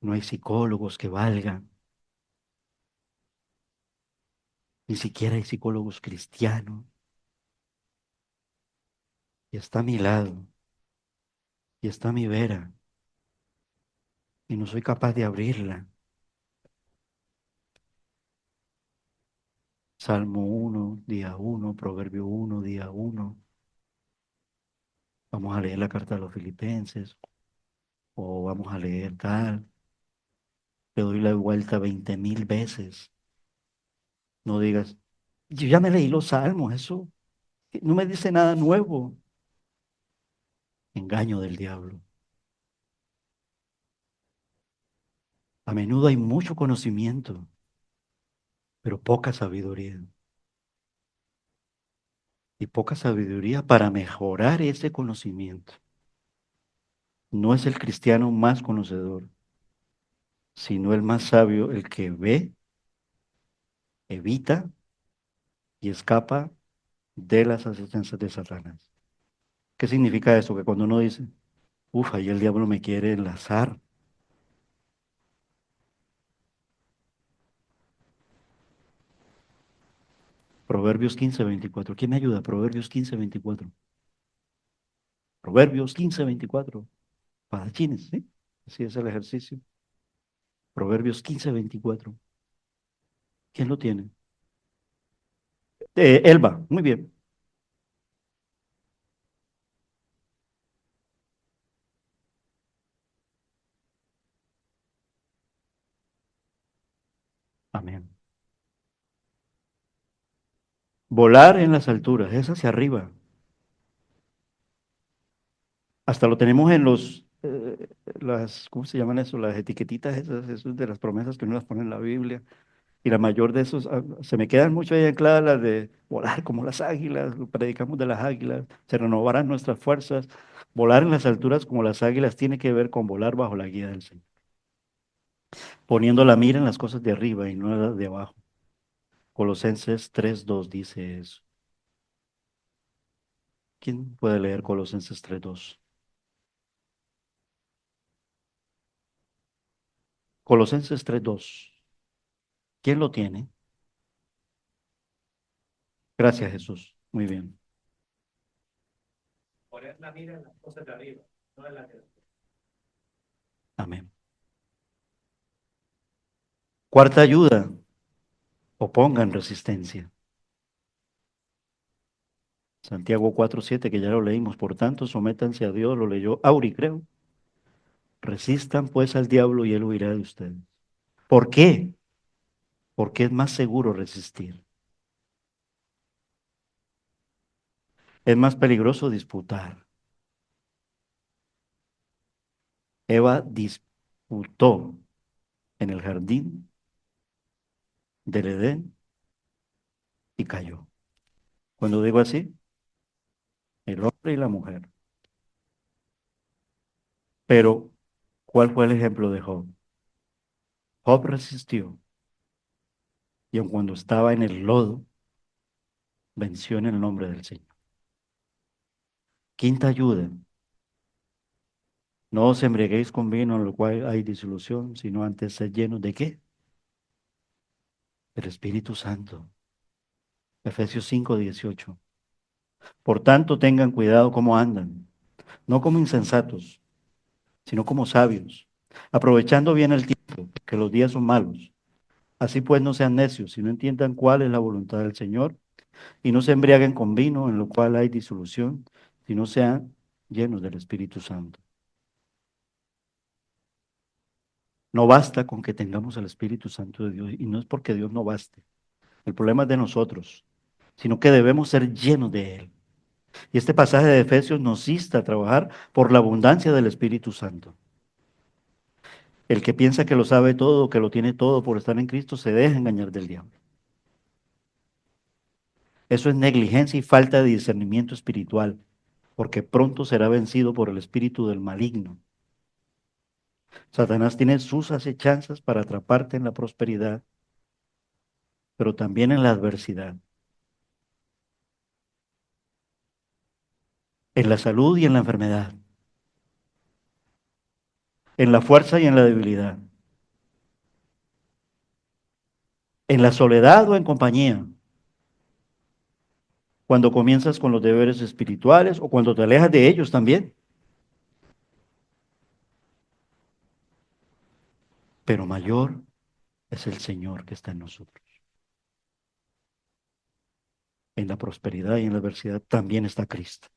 no hay psicólogos que valgan, ni siquiera hay psicólogos cristianos, y está a mi lado, y está a mi vera, y no soy capaz de abrirla. Salmo 1, día 1, Proverbio 1, día 1. Vamos a leer la carta de los Filipenses o vamos a leer tal. Le doy la vuelta 20.000 veces. No digas, yo ya me leí los salmos, eso no me dice nada nuevo. Engaño del diablo. A menudo hay mucho conocimiento, pero poca sabiduría. Y poca sabiduría para mejorar ese conocimiento. No es el cristiano más conocedor, sino el más sabio, el que ve, evita y escapa de las asistencias de Satanás. ¿Qué significa eso? Que cuando uno dice, uff, ahí el diablo me quiere enlazar. Proverbios 15:24. ¿Quién me ayuda? Proverbios 15:24. Proverbios 15:24. Padachines, ¿sí? Así es el ejercicio. Proverbios 15:24. ¿Quién lo tiene? Elba, muy bien. Amén. Volar en las alturas, es hacia arriba. Hasta lo tenemos en ¿cómo se llaman eso? Las etiquetitas esas, eso es de las promesas que uno las pone en la Biblia. Y la mayor de esos, se me quedan mucho ahí ancladas las de volar como las águilas, predicamos de las águilas, se renovarán nuestras fuerzas. Volar en las alturas como las águilas tiene que ver con volar bajo la guía del Señor, poniendo la mira en las cosas de arriba y no en las de abajo. Colosenses 3:2 dice eso. ¿Quién puede leer Colosenses 3:2? Colosenses 3:2. ¿Quién lo tiene? Gracias, Jesús. Muy bien.
Poner la mira en las cosas de arriba, no en las de abajo.
Amén. Cuarta ayuda, opongan resistencia. Santiago 4:7, que ya lo leímos. Por tanto, sométanse a Dios, lo leyó Auri, creo. Resistan pues al diablo y él huirá de ustedes. ¿Por qué? Porque es más seguro resistir. Es más peligroso disputar. Eva disputó en el jardín del Edén y cayó. Cuando digo así, el hombre y la mujer. Pero, ¿cuál fue el ejemplo de Job? Job resistió y aun cuando estaba en el lodo, venció en el nombre del Señor. Quinta ayuda, no os embriaguéis con vino en lo cual hay disolución, sino antes sed llenos de ¿qué? Del Espíritu Santo. Efesios 5:18. Por tanto, tengan cuidado cómo andan, no como insensatos, sino como sabios, aprovechando bien el tiempo, que los días son malos. Así pues, no sean necios, sino entiendan cuál es la voluntad del Señor, y no se embriaguen con vino, en lo cual hay disolución, sino sean llenos del Espíritu Santo. No basta con que tengamos el Espíritu Santo de Dios, y no es porque Dios no baste. El problema es de nosotros, sino que debemos ser llenos de Él. Y este pasaje de Efesios nos insta a trabajar por la abundancia del Espíritu Santo. El que piensa que lo sabe todo, que lo tiene todo por estar en Cristo, se deja engañar del diablo. Eso es negligencia y falta de discernimiento espiritual, porque pronto será vencido por el espíritu del maligno. Satanás tiene sus acechanzas para atraparte en la prosperidad, pero también en la adversidad, en la salud y en la enfermedad, en la fuerza y en la debilidad, en la soledad o en compañía, cuando comienzas con los deberes espirituales o cuando te alejas de ellos también. Pero mayor es el Señor que está en nosotros. En la prosperidad y en la adversidad también está Cristo.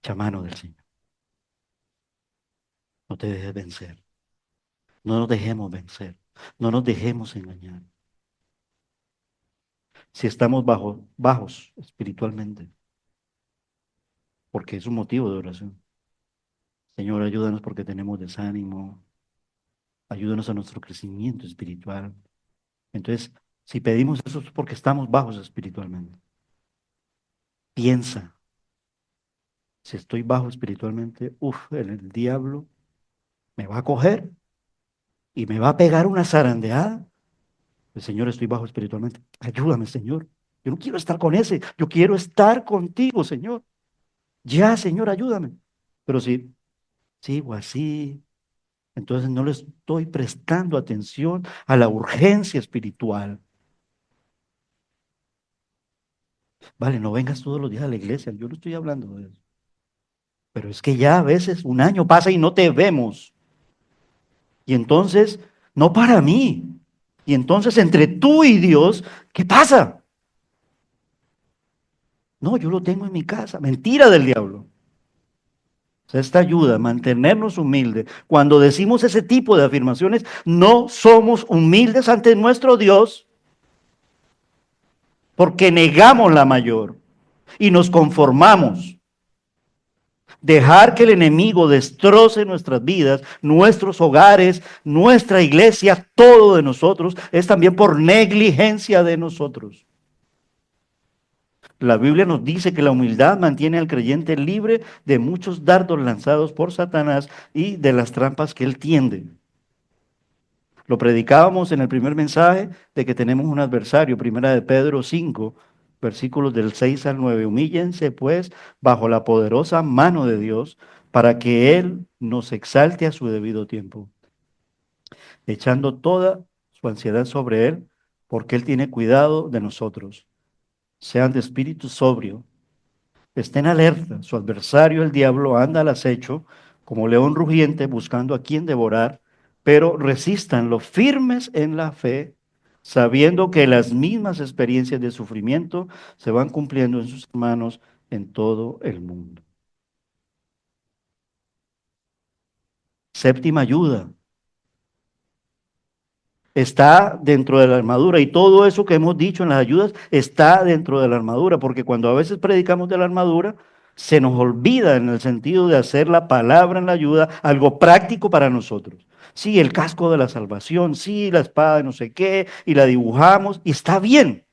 Chamano del Señor. No te dejes vencer. No nos dejemos vencer. No nos dejemos engañar. Si estamos bajos espiritualmente, porque es un motivo de oración. Señor, ayúdanos porque tenemos desánimo. Ayúdanos a nuestro crecimiento espiritual. Entonces, si pedimos eso es porque estamos bajos espiritualmente. Piensa, si estoy bajo espiritualmente, el diablo me va a coger y me va a pegar una zarandeada. El Señor, estoy bajo espiritualmente. Ayúdame, Señor. Yo no quiero estar con ese. Yo quiero estar contigo, Señor. Ya, Señor, ayúdame. Pero si sigo así, entonces no le estoy prestando atención a la urgencia espiritual. Vale, no vengas todos los días a la iglesia. Yo no estoy hablando de eso. Pero es que ya a veces un año pasa y no te vemos. Y entonces, no para mí. Y entonces entre tú y Dios, ¿qué pasa? No, yo lo tengo en mi casa. Mentira del diablo. O sea, esta ayuda a mantenernos humildes. Cuando decimos ese tipo de afirmaciones, no somos humildes ante nuestro Dios porque negamos la mayor y nos conformamos. Dejar que el enemigo destroce nuestras vidas, nuestros hogares, nuestra iglesia, todo de nosotros, es también por negligencia de nosotros. La Biblia nos dice que la humildad mantiene al creyente libre de muchos dardos lanzados por Satanás y de las trampas que él tiende. Lo predicábamos en el primer mensaje de que tenemos un adversario, primera de Pedro 5, versículos del 6 al 9. Humíllense pues bajo la poderosa mano de Dios para que Él nos exalte a su debido tiempo, echando toda su ansiedad sobre Él, porque Él tiene cuidado de nosotros. Sean de espíritu sobrio, estén alerta, su adversario el diablo anda al acecho como león rugiente buscando a quien devorar, pero resistan firmes en la fe, sabiendo que las mismas experiencias de sufrimiento se van cumpliendo en sus hermanos en todo el mundo. Séptima ayuda. Está dentro de la armadura y todo eso que hemos dicho en las ayudas está dentro de la armadura, porque cuando a veces predicamos de la armadura, se nos olvida en el sentido de hacer la palabra en la ayuda algo práctico para nosotros. Sí, el casco de la salvación, sí, la espada de no sé qué, y la dibujamos, y está bien,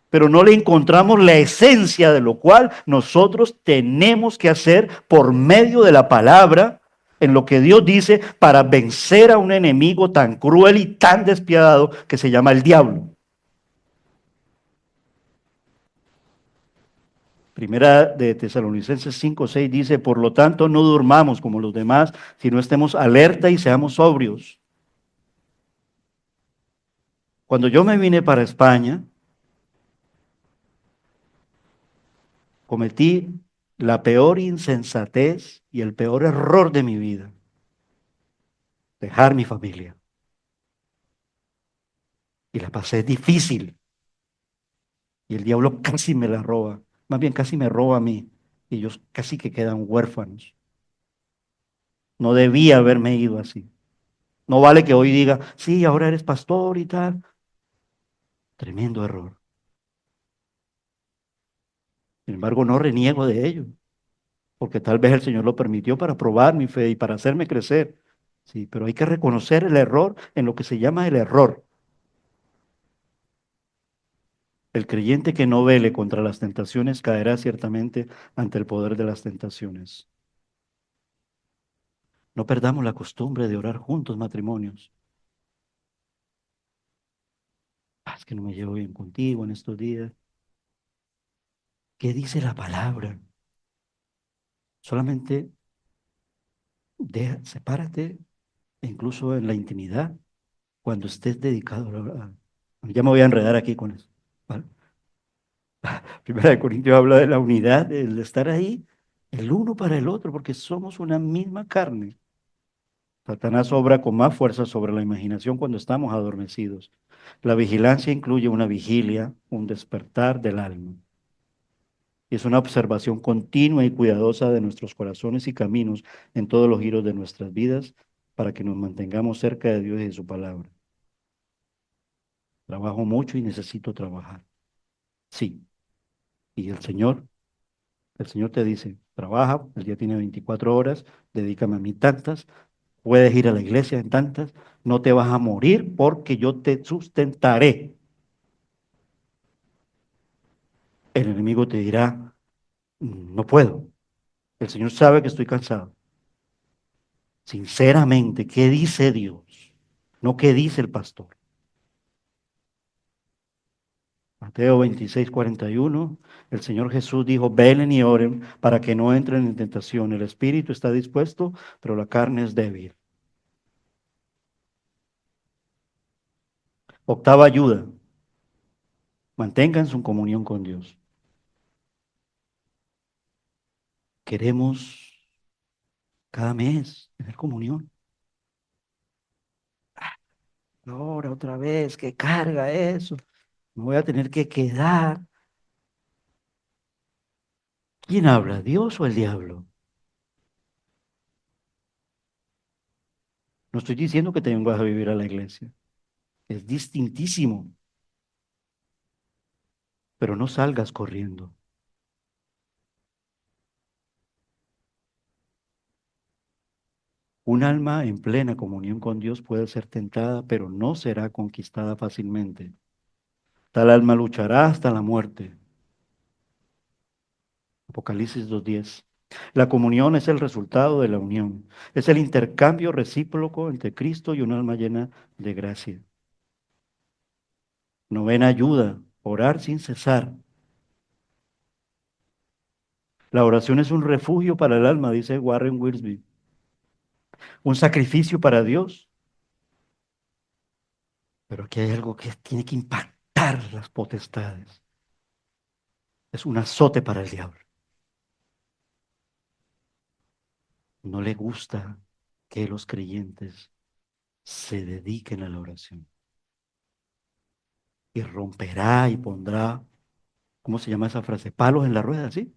pero no le encontramos la esencia de lo cual nosotros tenemos que hacer por medio de la palabra, en lo que Dios dice, para vencer a un enemigo tan cruel y tan despiadado que se llama el diablo. Primera de Tesalonicenses 5:6 dice, por lo tanto no durmamos como los demás, sino estemos alerta y seamos sobrios. Cuando yo me vine para España, cometí la peor insensatez y el peor error de mi vida, dejar mi familia. Y la pasé difícil. Y el diablo casi me la roba. Más bien casi me roba a mí. Y ellos casi que quedan huérfanos. No debía haberme ido así. No vale que hoy diga, sí, ahora eres pastor y tal. Tremendo error. Sin embargo, no reniego de ello. Porque tal vez el Señor lo permitió para probar mi fe y para hacerme crecer. Sí, pero hay que reconocer el error en lo que se llama el error. El creyente que no vele contra las tentaciones caerá ciertamente ante el poder de las tentaciones. No perdamos la costumbre de orar juntos, matrimonios. Es que no me llevo bien contigo en estos días. ¿Qué dice la palabra? Solamente sepárate, incluso en la intimidad, cuando estés dedicado a la verdad. Ya me voy a enredar aquí con eso. ¿Vale? Primera de Corintios habla de la unidad, del estar ahí, el uno para el otro, porque somos una misma carne. Satanás obra con más fuerza sobre la imaginación cuando estamos adormecidos. La vigilancia incluye una vigilia, un despertar del alma. Y es una observación continua y cuidadosa de nuestros corazones y caminos en todos los giros de nuestras vidas para que nos mantengamos cerca de Dios y de su palabra. Trabajo mucho y necesito trabajar. Sí. Y el Señor te dice, trabaja, el día tiene 24 horas, dedícame a mí tantas, puedes ir a la iglesia en tantas, no te vas a morir porque yo te sustentaré. El enemigo te dirá, no puedo. El Señor sabe que estoy cansado. Sinceramente, ¿qué dice Dios? No qué dice el pastor. Mateo 26:41, el Señor Jesús dijo, velen y oren para que no entren en tentación. El espíritu está dispuesto, pero la carne es débil. Octava ayuda, mantengan su comunión con Dios. Queremos cada mes tener comunión. Ahora otra vez, qué carga eso. Me voy a tener que quedar. ¿Quién habla, Dios o el diablo? No estoy diciendo que te vengas a vivir a la iglesia. Es distintísimo, pero no salgas corriendo. Un alma en plena comunión con Dios puede ser tentada, pero no será conquistada fácilmente. Tal alma luchará hasta la muerte. Apocalipsis 2:10. La comunión es el resultado de la unión. Es el intercambio recíproco entre Cristo y un alma llena de gracia. Novena ayuda, orar sin cesar. La oración es un refugio para el alma, dice Warren Wiersbe. Un sacrificio para Dios. Pero aquí hay algo que tiene que impactar las potestades. Es un azote para el diablo. No le gusta que los creyentes se dediquen a la oración. Y romperá y pondrá, ¿cómo se llama esa frase? Palos en la rueda, ¿sí?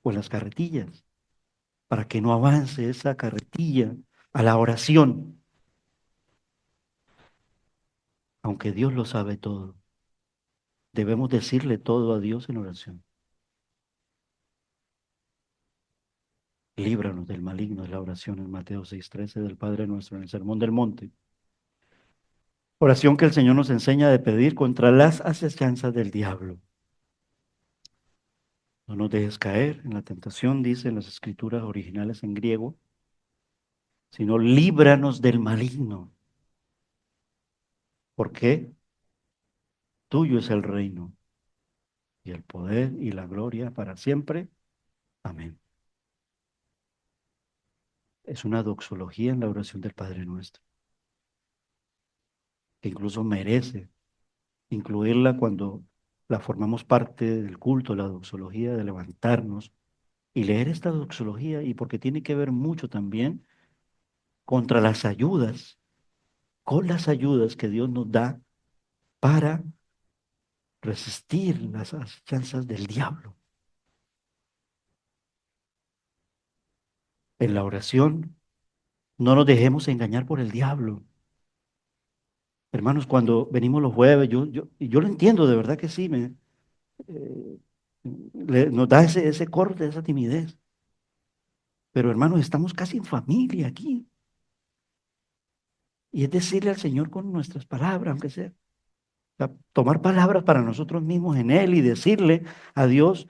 O en las carretillas, para que no avance esa carretilla a la oración, aunque Dios lo sabe todo. Debemos decirle todo a Dios en oración. Líbranos del maligno, de la oración en Mateo 6:13 del Padre nuestro en el Sermón del Monte. Oración que el Señor nos enseña de pedir contra las acechanzas del diablo. No nos dejes caer en la tentación, dice en las escrituras originales en griego, sino líbranos del maligno. ¿Por qué? Tuyo es el reino y el poder y la gloria para siempre. Amén. Es una doxología en la oración del Padre Nuestro, que incluso merece incluirla cuando la formamos parte del culto, la doxología, de levantarnos y leer esta doxología, y porque tiene que ver mucho también contra las ayudas, con las ayudas que Dios nos da para resistir las acechanzas del diablo. En la oración, no nos dejemos engañar por el diablo. Hermanos, cuando venimos los jueves, yo lo entiendo, de verdad que sí, eh, nos da ese corte, esa timidez. Pero hermanos, estamos casi en familia aquí. Y es decirle al Señor con nuestras palabras, aunque sea. O sea, tomar palabras para nosotros mismos en Él y decirle a Dios,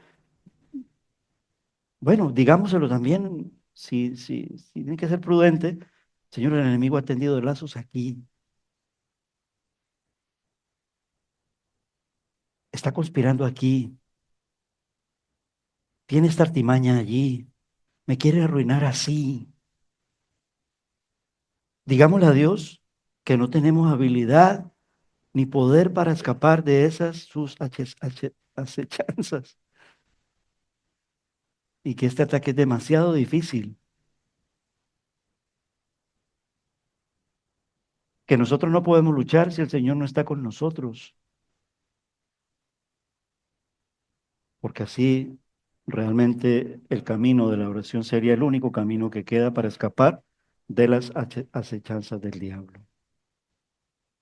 bueno, digámoselo también, si tiene que ser prudente, Señor, el enemigo ha tendido lazos aquí, está conspirando aquí, tiene esta artimaña allí, me quiere arruinar así. Digámosle a Dios que no tenemos habilidad ni poder para escapar de esas sus acechanzas y que este ataque es demasiado difícil, que nosotros no podemos luchar si el Señor no está con nosotros, porque así realmente el camino de la oración sería el único camino que queda para escapar de las acechanzas del diablo.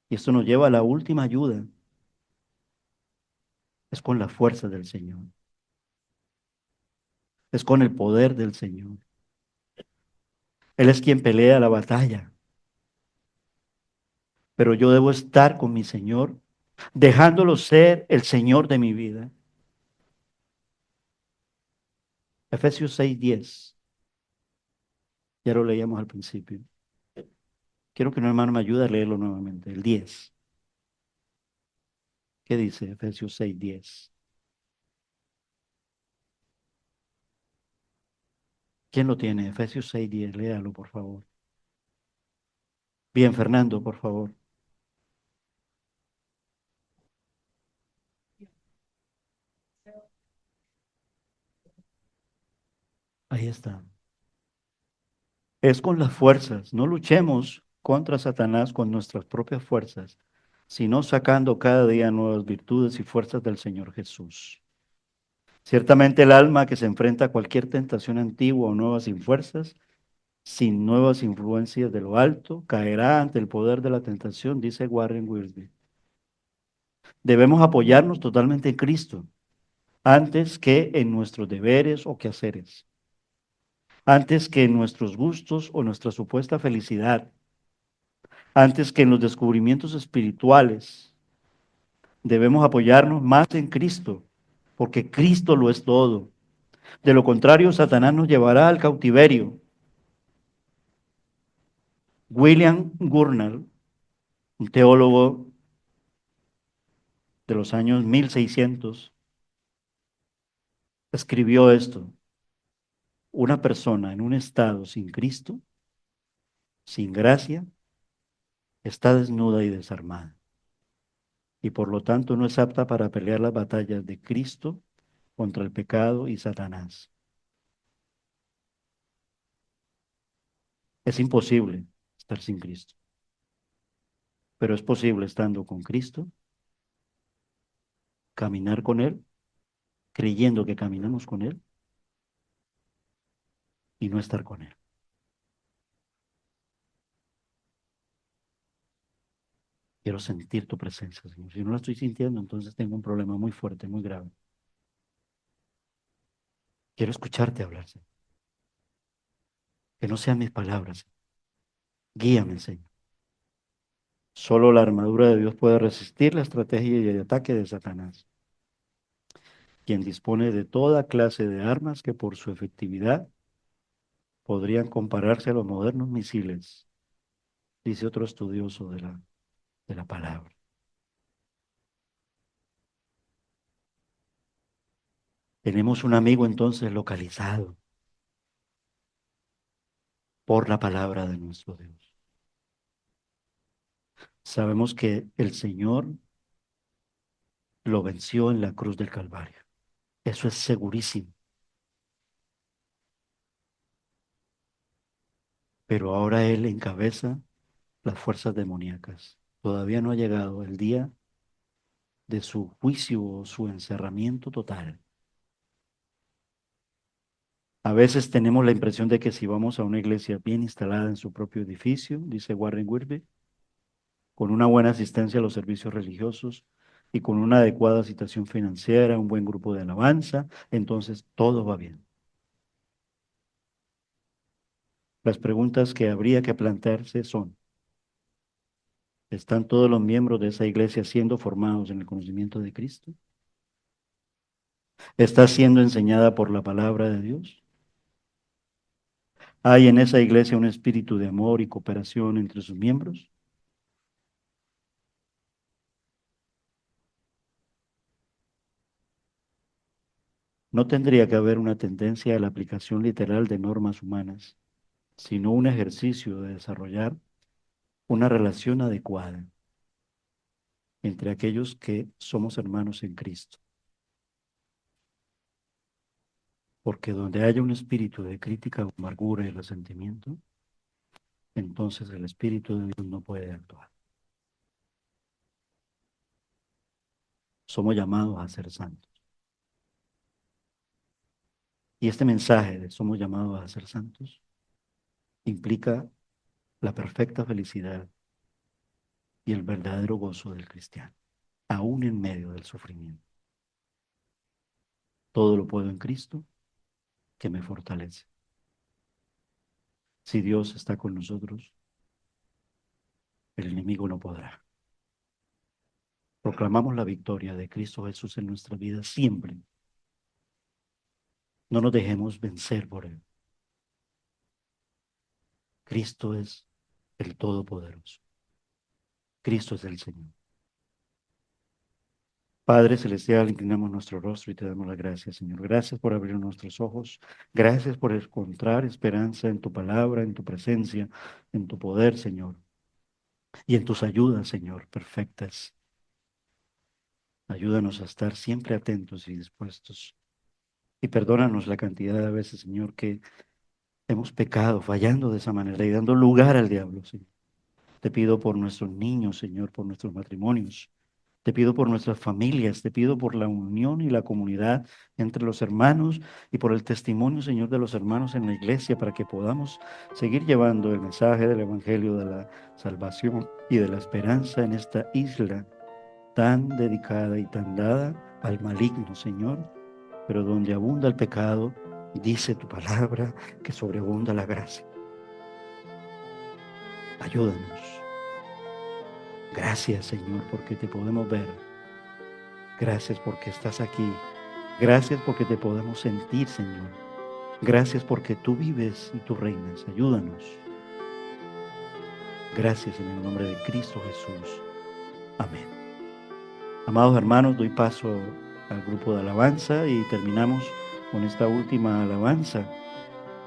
Y esto nos lleva a la última ayuda, es con la fuerza del Señor, es con el poder del Señor. Él es quien pelea la batalla, pero yo debo estar con mi Señor, dejándolo ser el Señor de mi vida. Efesios 6:10, ya lo leíamos al principio. Quiero que un hermano me ayude a leerlo nuevamente, el 10. ¿Qué dice Efesios 6:10? ¿Quién lo tiene? Efesios 6:10, léalo, por favor. Bien, Fernando, por favor. Ahí está. Es con las fuerzas. No luchemos contra Satanás con nuestras propias fuerzas, sino sacando cada día nuevas virtudes y fuerzas del Señor Jesús. Ciertamente el alma que se enfrenta a cualquier tentación antigua o nueva sin fuerzas, sin nuevas influencias de lo alto, caerá ante el poder de la tentación, dice Warren Wiersbe. Debemos apoyarnos totalmente en Cristo, antes que en nuestros deberes o quehaceres. antes que en nuestros gustos o nuestra supuesta felicidad, antes que en los descubrimientos espirituales. Debemos apoyarnos más en Cristo, porque Cristo lo es todo. De lo contrario, Satanás nos llevará al cautiverio. William Gurnall, un teólogo de los años 1600, escribió esto: una persona en un estado sin Cristo, sin gracia, está desnuda y desarmada, y por lo tanto no es apta para pelear las batallas de Cristo contra el pecado y Satanás. Es imposible estar sin Cristo, pero es posible, estando con Cristo, caminar con Él, creyendo que caminamos con Él y no estar con Él. Quiero sentir tu presencia, Señor. Si no la estoy sintiendo, entonces tengo un problema muy fuerte, muy grave. Quiero escucharte hablar, Señor. Que no sean mis palabras, Señor. Guíame, Señor. Solo la armadura de Dios puede resistir la estrategia y el ataque de Satanás, quien dispone de toda clase de armas que por su efectividad podrían compararse a los modernos misiles, dice otro estudioso de la palabra. Tenemos un amigo entonces localizado por la palabra de nuestro Dios. Sabemos que el Señor lo venció en la cruz del Calvario. Eso es segurísimo. Pero ahora Él encabeza las fuerzas demoníacas. Todavía no ha llegado el día de su juicio o su encerramiento total. A veces tenemos la impresión de que si vamos a una iglesia bien instalada en su propio edificio, dice Warren Wiersbe, con una buena asistencia a los servicios religiosos y con una adecuada situación financiera, un buen grupo de alabanza, entonces todo va bien. Las preguntas que habría que plantearse son: ¿están todos los miembros de esa iglesia siendo formados en el conocimiento de Cristo? ¿Está siendo enseñada por la palabra de Dios? ¿Hay en esa iglesia un espíritu de amor y cooperación entre sus miembros? No tendría que haber una tendencia a la aplicación literal de normas humanas, sino un ejercicio de desarrollar una relación adecuada entre aquellos que somos hermanos en Cristo. Porque donde haya un espíritu de crítica, amargura y resentimiento, entonces el Espíritu de Dios no puede actuar. Somos llamados a ser santos. Y este mensaje de somos llamados a ser santos implica la perfecta felicidad y el verdadero gozo del cristiano, aún en medio del sufrimiento. Todo lo puedo en Cristo que me fortalece. Si Dios está con nosotros, el enemigo no podrá. Proclamamos la victoria de Cristo Jesús en nuestra vida siempre. No nos dejemos vencer por Él. Cristo es el Todopoderoso. Cristo es el Señor. Padre Celestial, inclinamos nuestro rostro y te damos las gracias, Señor. Gracias por abrir nuestros ojos. Gracias por encontrar esperanza en tu palabra, en tu presencia, en tu poder, Señor. Y en tus ayudas, Señor, perfectas. Ayúdanos a estar siempre atentos y dispuestos. Y perdónanos la cantidad de veces, Señor, que hemos pecado fallando de esa manera y dando lugar al diablo, Señor. Te pido por nuestros niños, Señor, por nuestros matrimonios. Te pido por nuestras familias, te pido por la unión y la comunidad entre los hermanos y por el testimonio, Señor, de los hermanos en la iglesia para que podamos seguir llevando el mensaje del Evangelio de la salvación y de la esperanza en esta isla tan dedicada y tan dada al maligno, Señor, pero donde abunda el pecado Dice tu palabra que sobreabunda la gracia. Ayúdanos. Gracias, Señor, porque te podemos ver. Gracias porque estás aquí. Gracias porque te podemos sentir, Señor. Gracias porque tú vives y tú reinas. Ayúdanos. Gracias en el nombre de Cristo Jesús. Amén. Amados hermanos, doy paso al grupo de alabanza y terminamos con esta última alabanza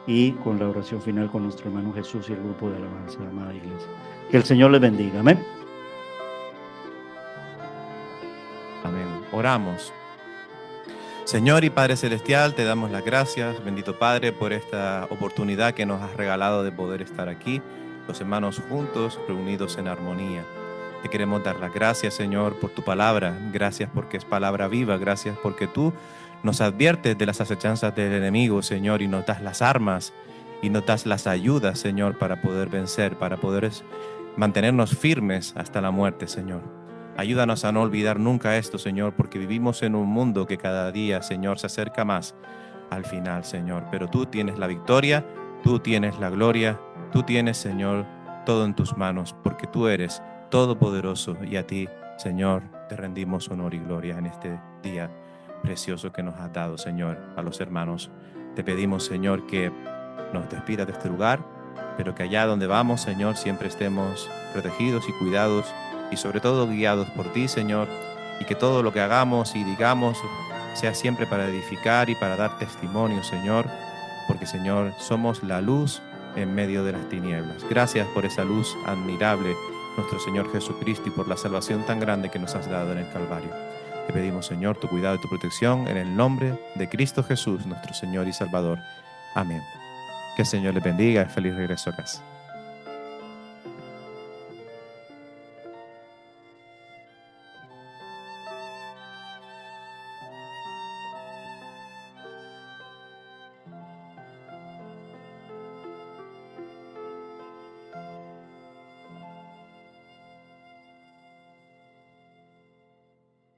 y con la oración final con nuestro hermano Jesús y el grupo de alabanza, amada iglesia. Que el Señor les bendiga. Amén.
Amén. Oramos. Señor y Padre Celestial, te damos las gracias, bendito Padre, por esta oportunidad que nos has regalado de poder estar aquí, los hermanos juntos, reunidos en armonía. Te queremos dar las gracias, Señor, por tu palabra. Gracias porque es palabra viva. Gracias porque tú nos adviertes de las acechanzas del enemigo, Señor, y nos das las armas y nos das las ayudas, Señor, para poder vencer, para poder mantenernos firmes hasta la muerte, Señor. Ayúdanos a no olvidar nunca esto, Señor, porque vivimos en un mundo que cada día, Señor, se acerca más al final, Señor. Pero tú tienes la victoria, tú tienes la gloria, tú tienes, Señor, todo en tus manos, porque tú eres todopoderoso y a ti, Señor, te rendimos honor y gloria en este día precioso que nos has dado, Señor, a los hermanos. Te pedimos, Señor, que nos despidas de este lugar, pero que allá donde vamos, Señor, siempre estemos protegidos y cuidados y sobre todo guiados por ti, Señor, y que todo lo que hagamos y digamos sea siempre para edificar y para dar testimonio, Señor, porque, Señor, somos la luz en medio de las tinieblas. Gracias por esa luz admirable, nuestro Señor Jesucristo, y por la salvación tan grande que nos has dado en el Calvario. Te pedimos, Señor, tu cuidado y tu protección en el nombre de Cristo Jesús, nuestro Señor y Salvador. Amén. Que el Señor les bendiga y feliz regreso a casa.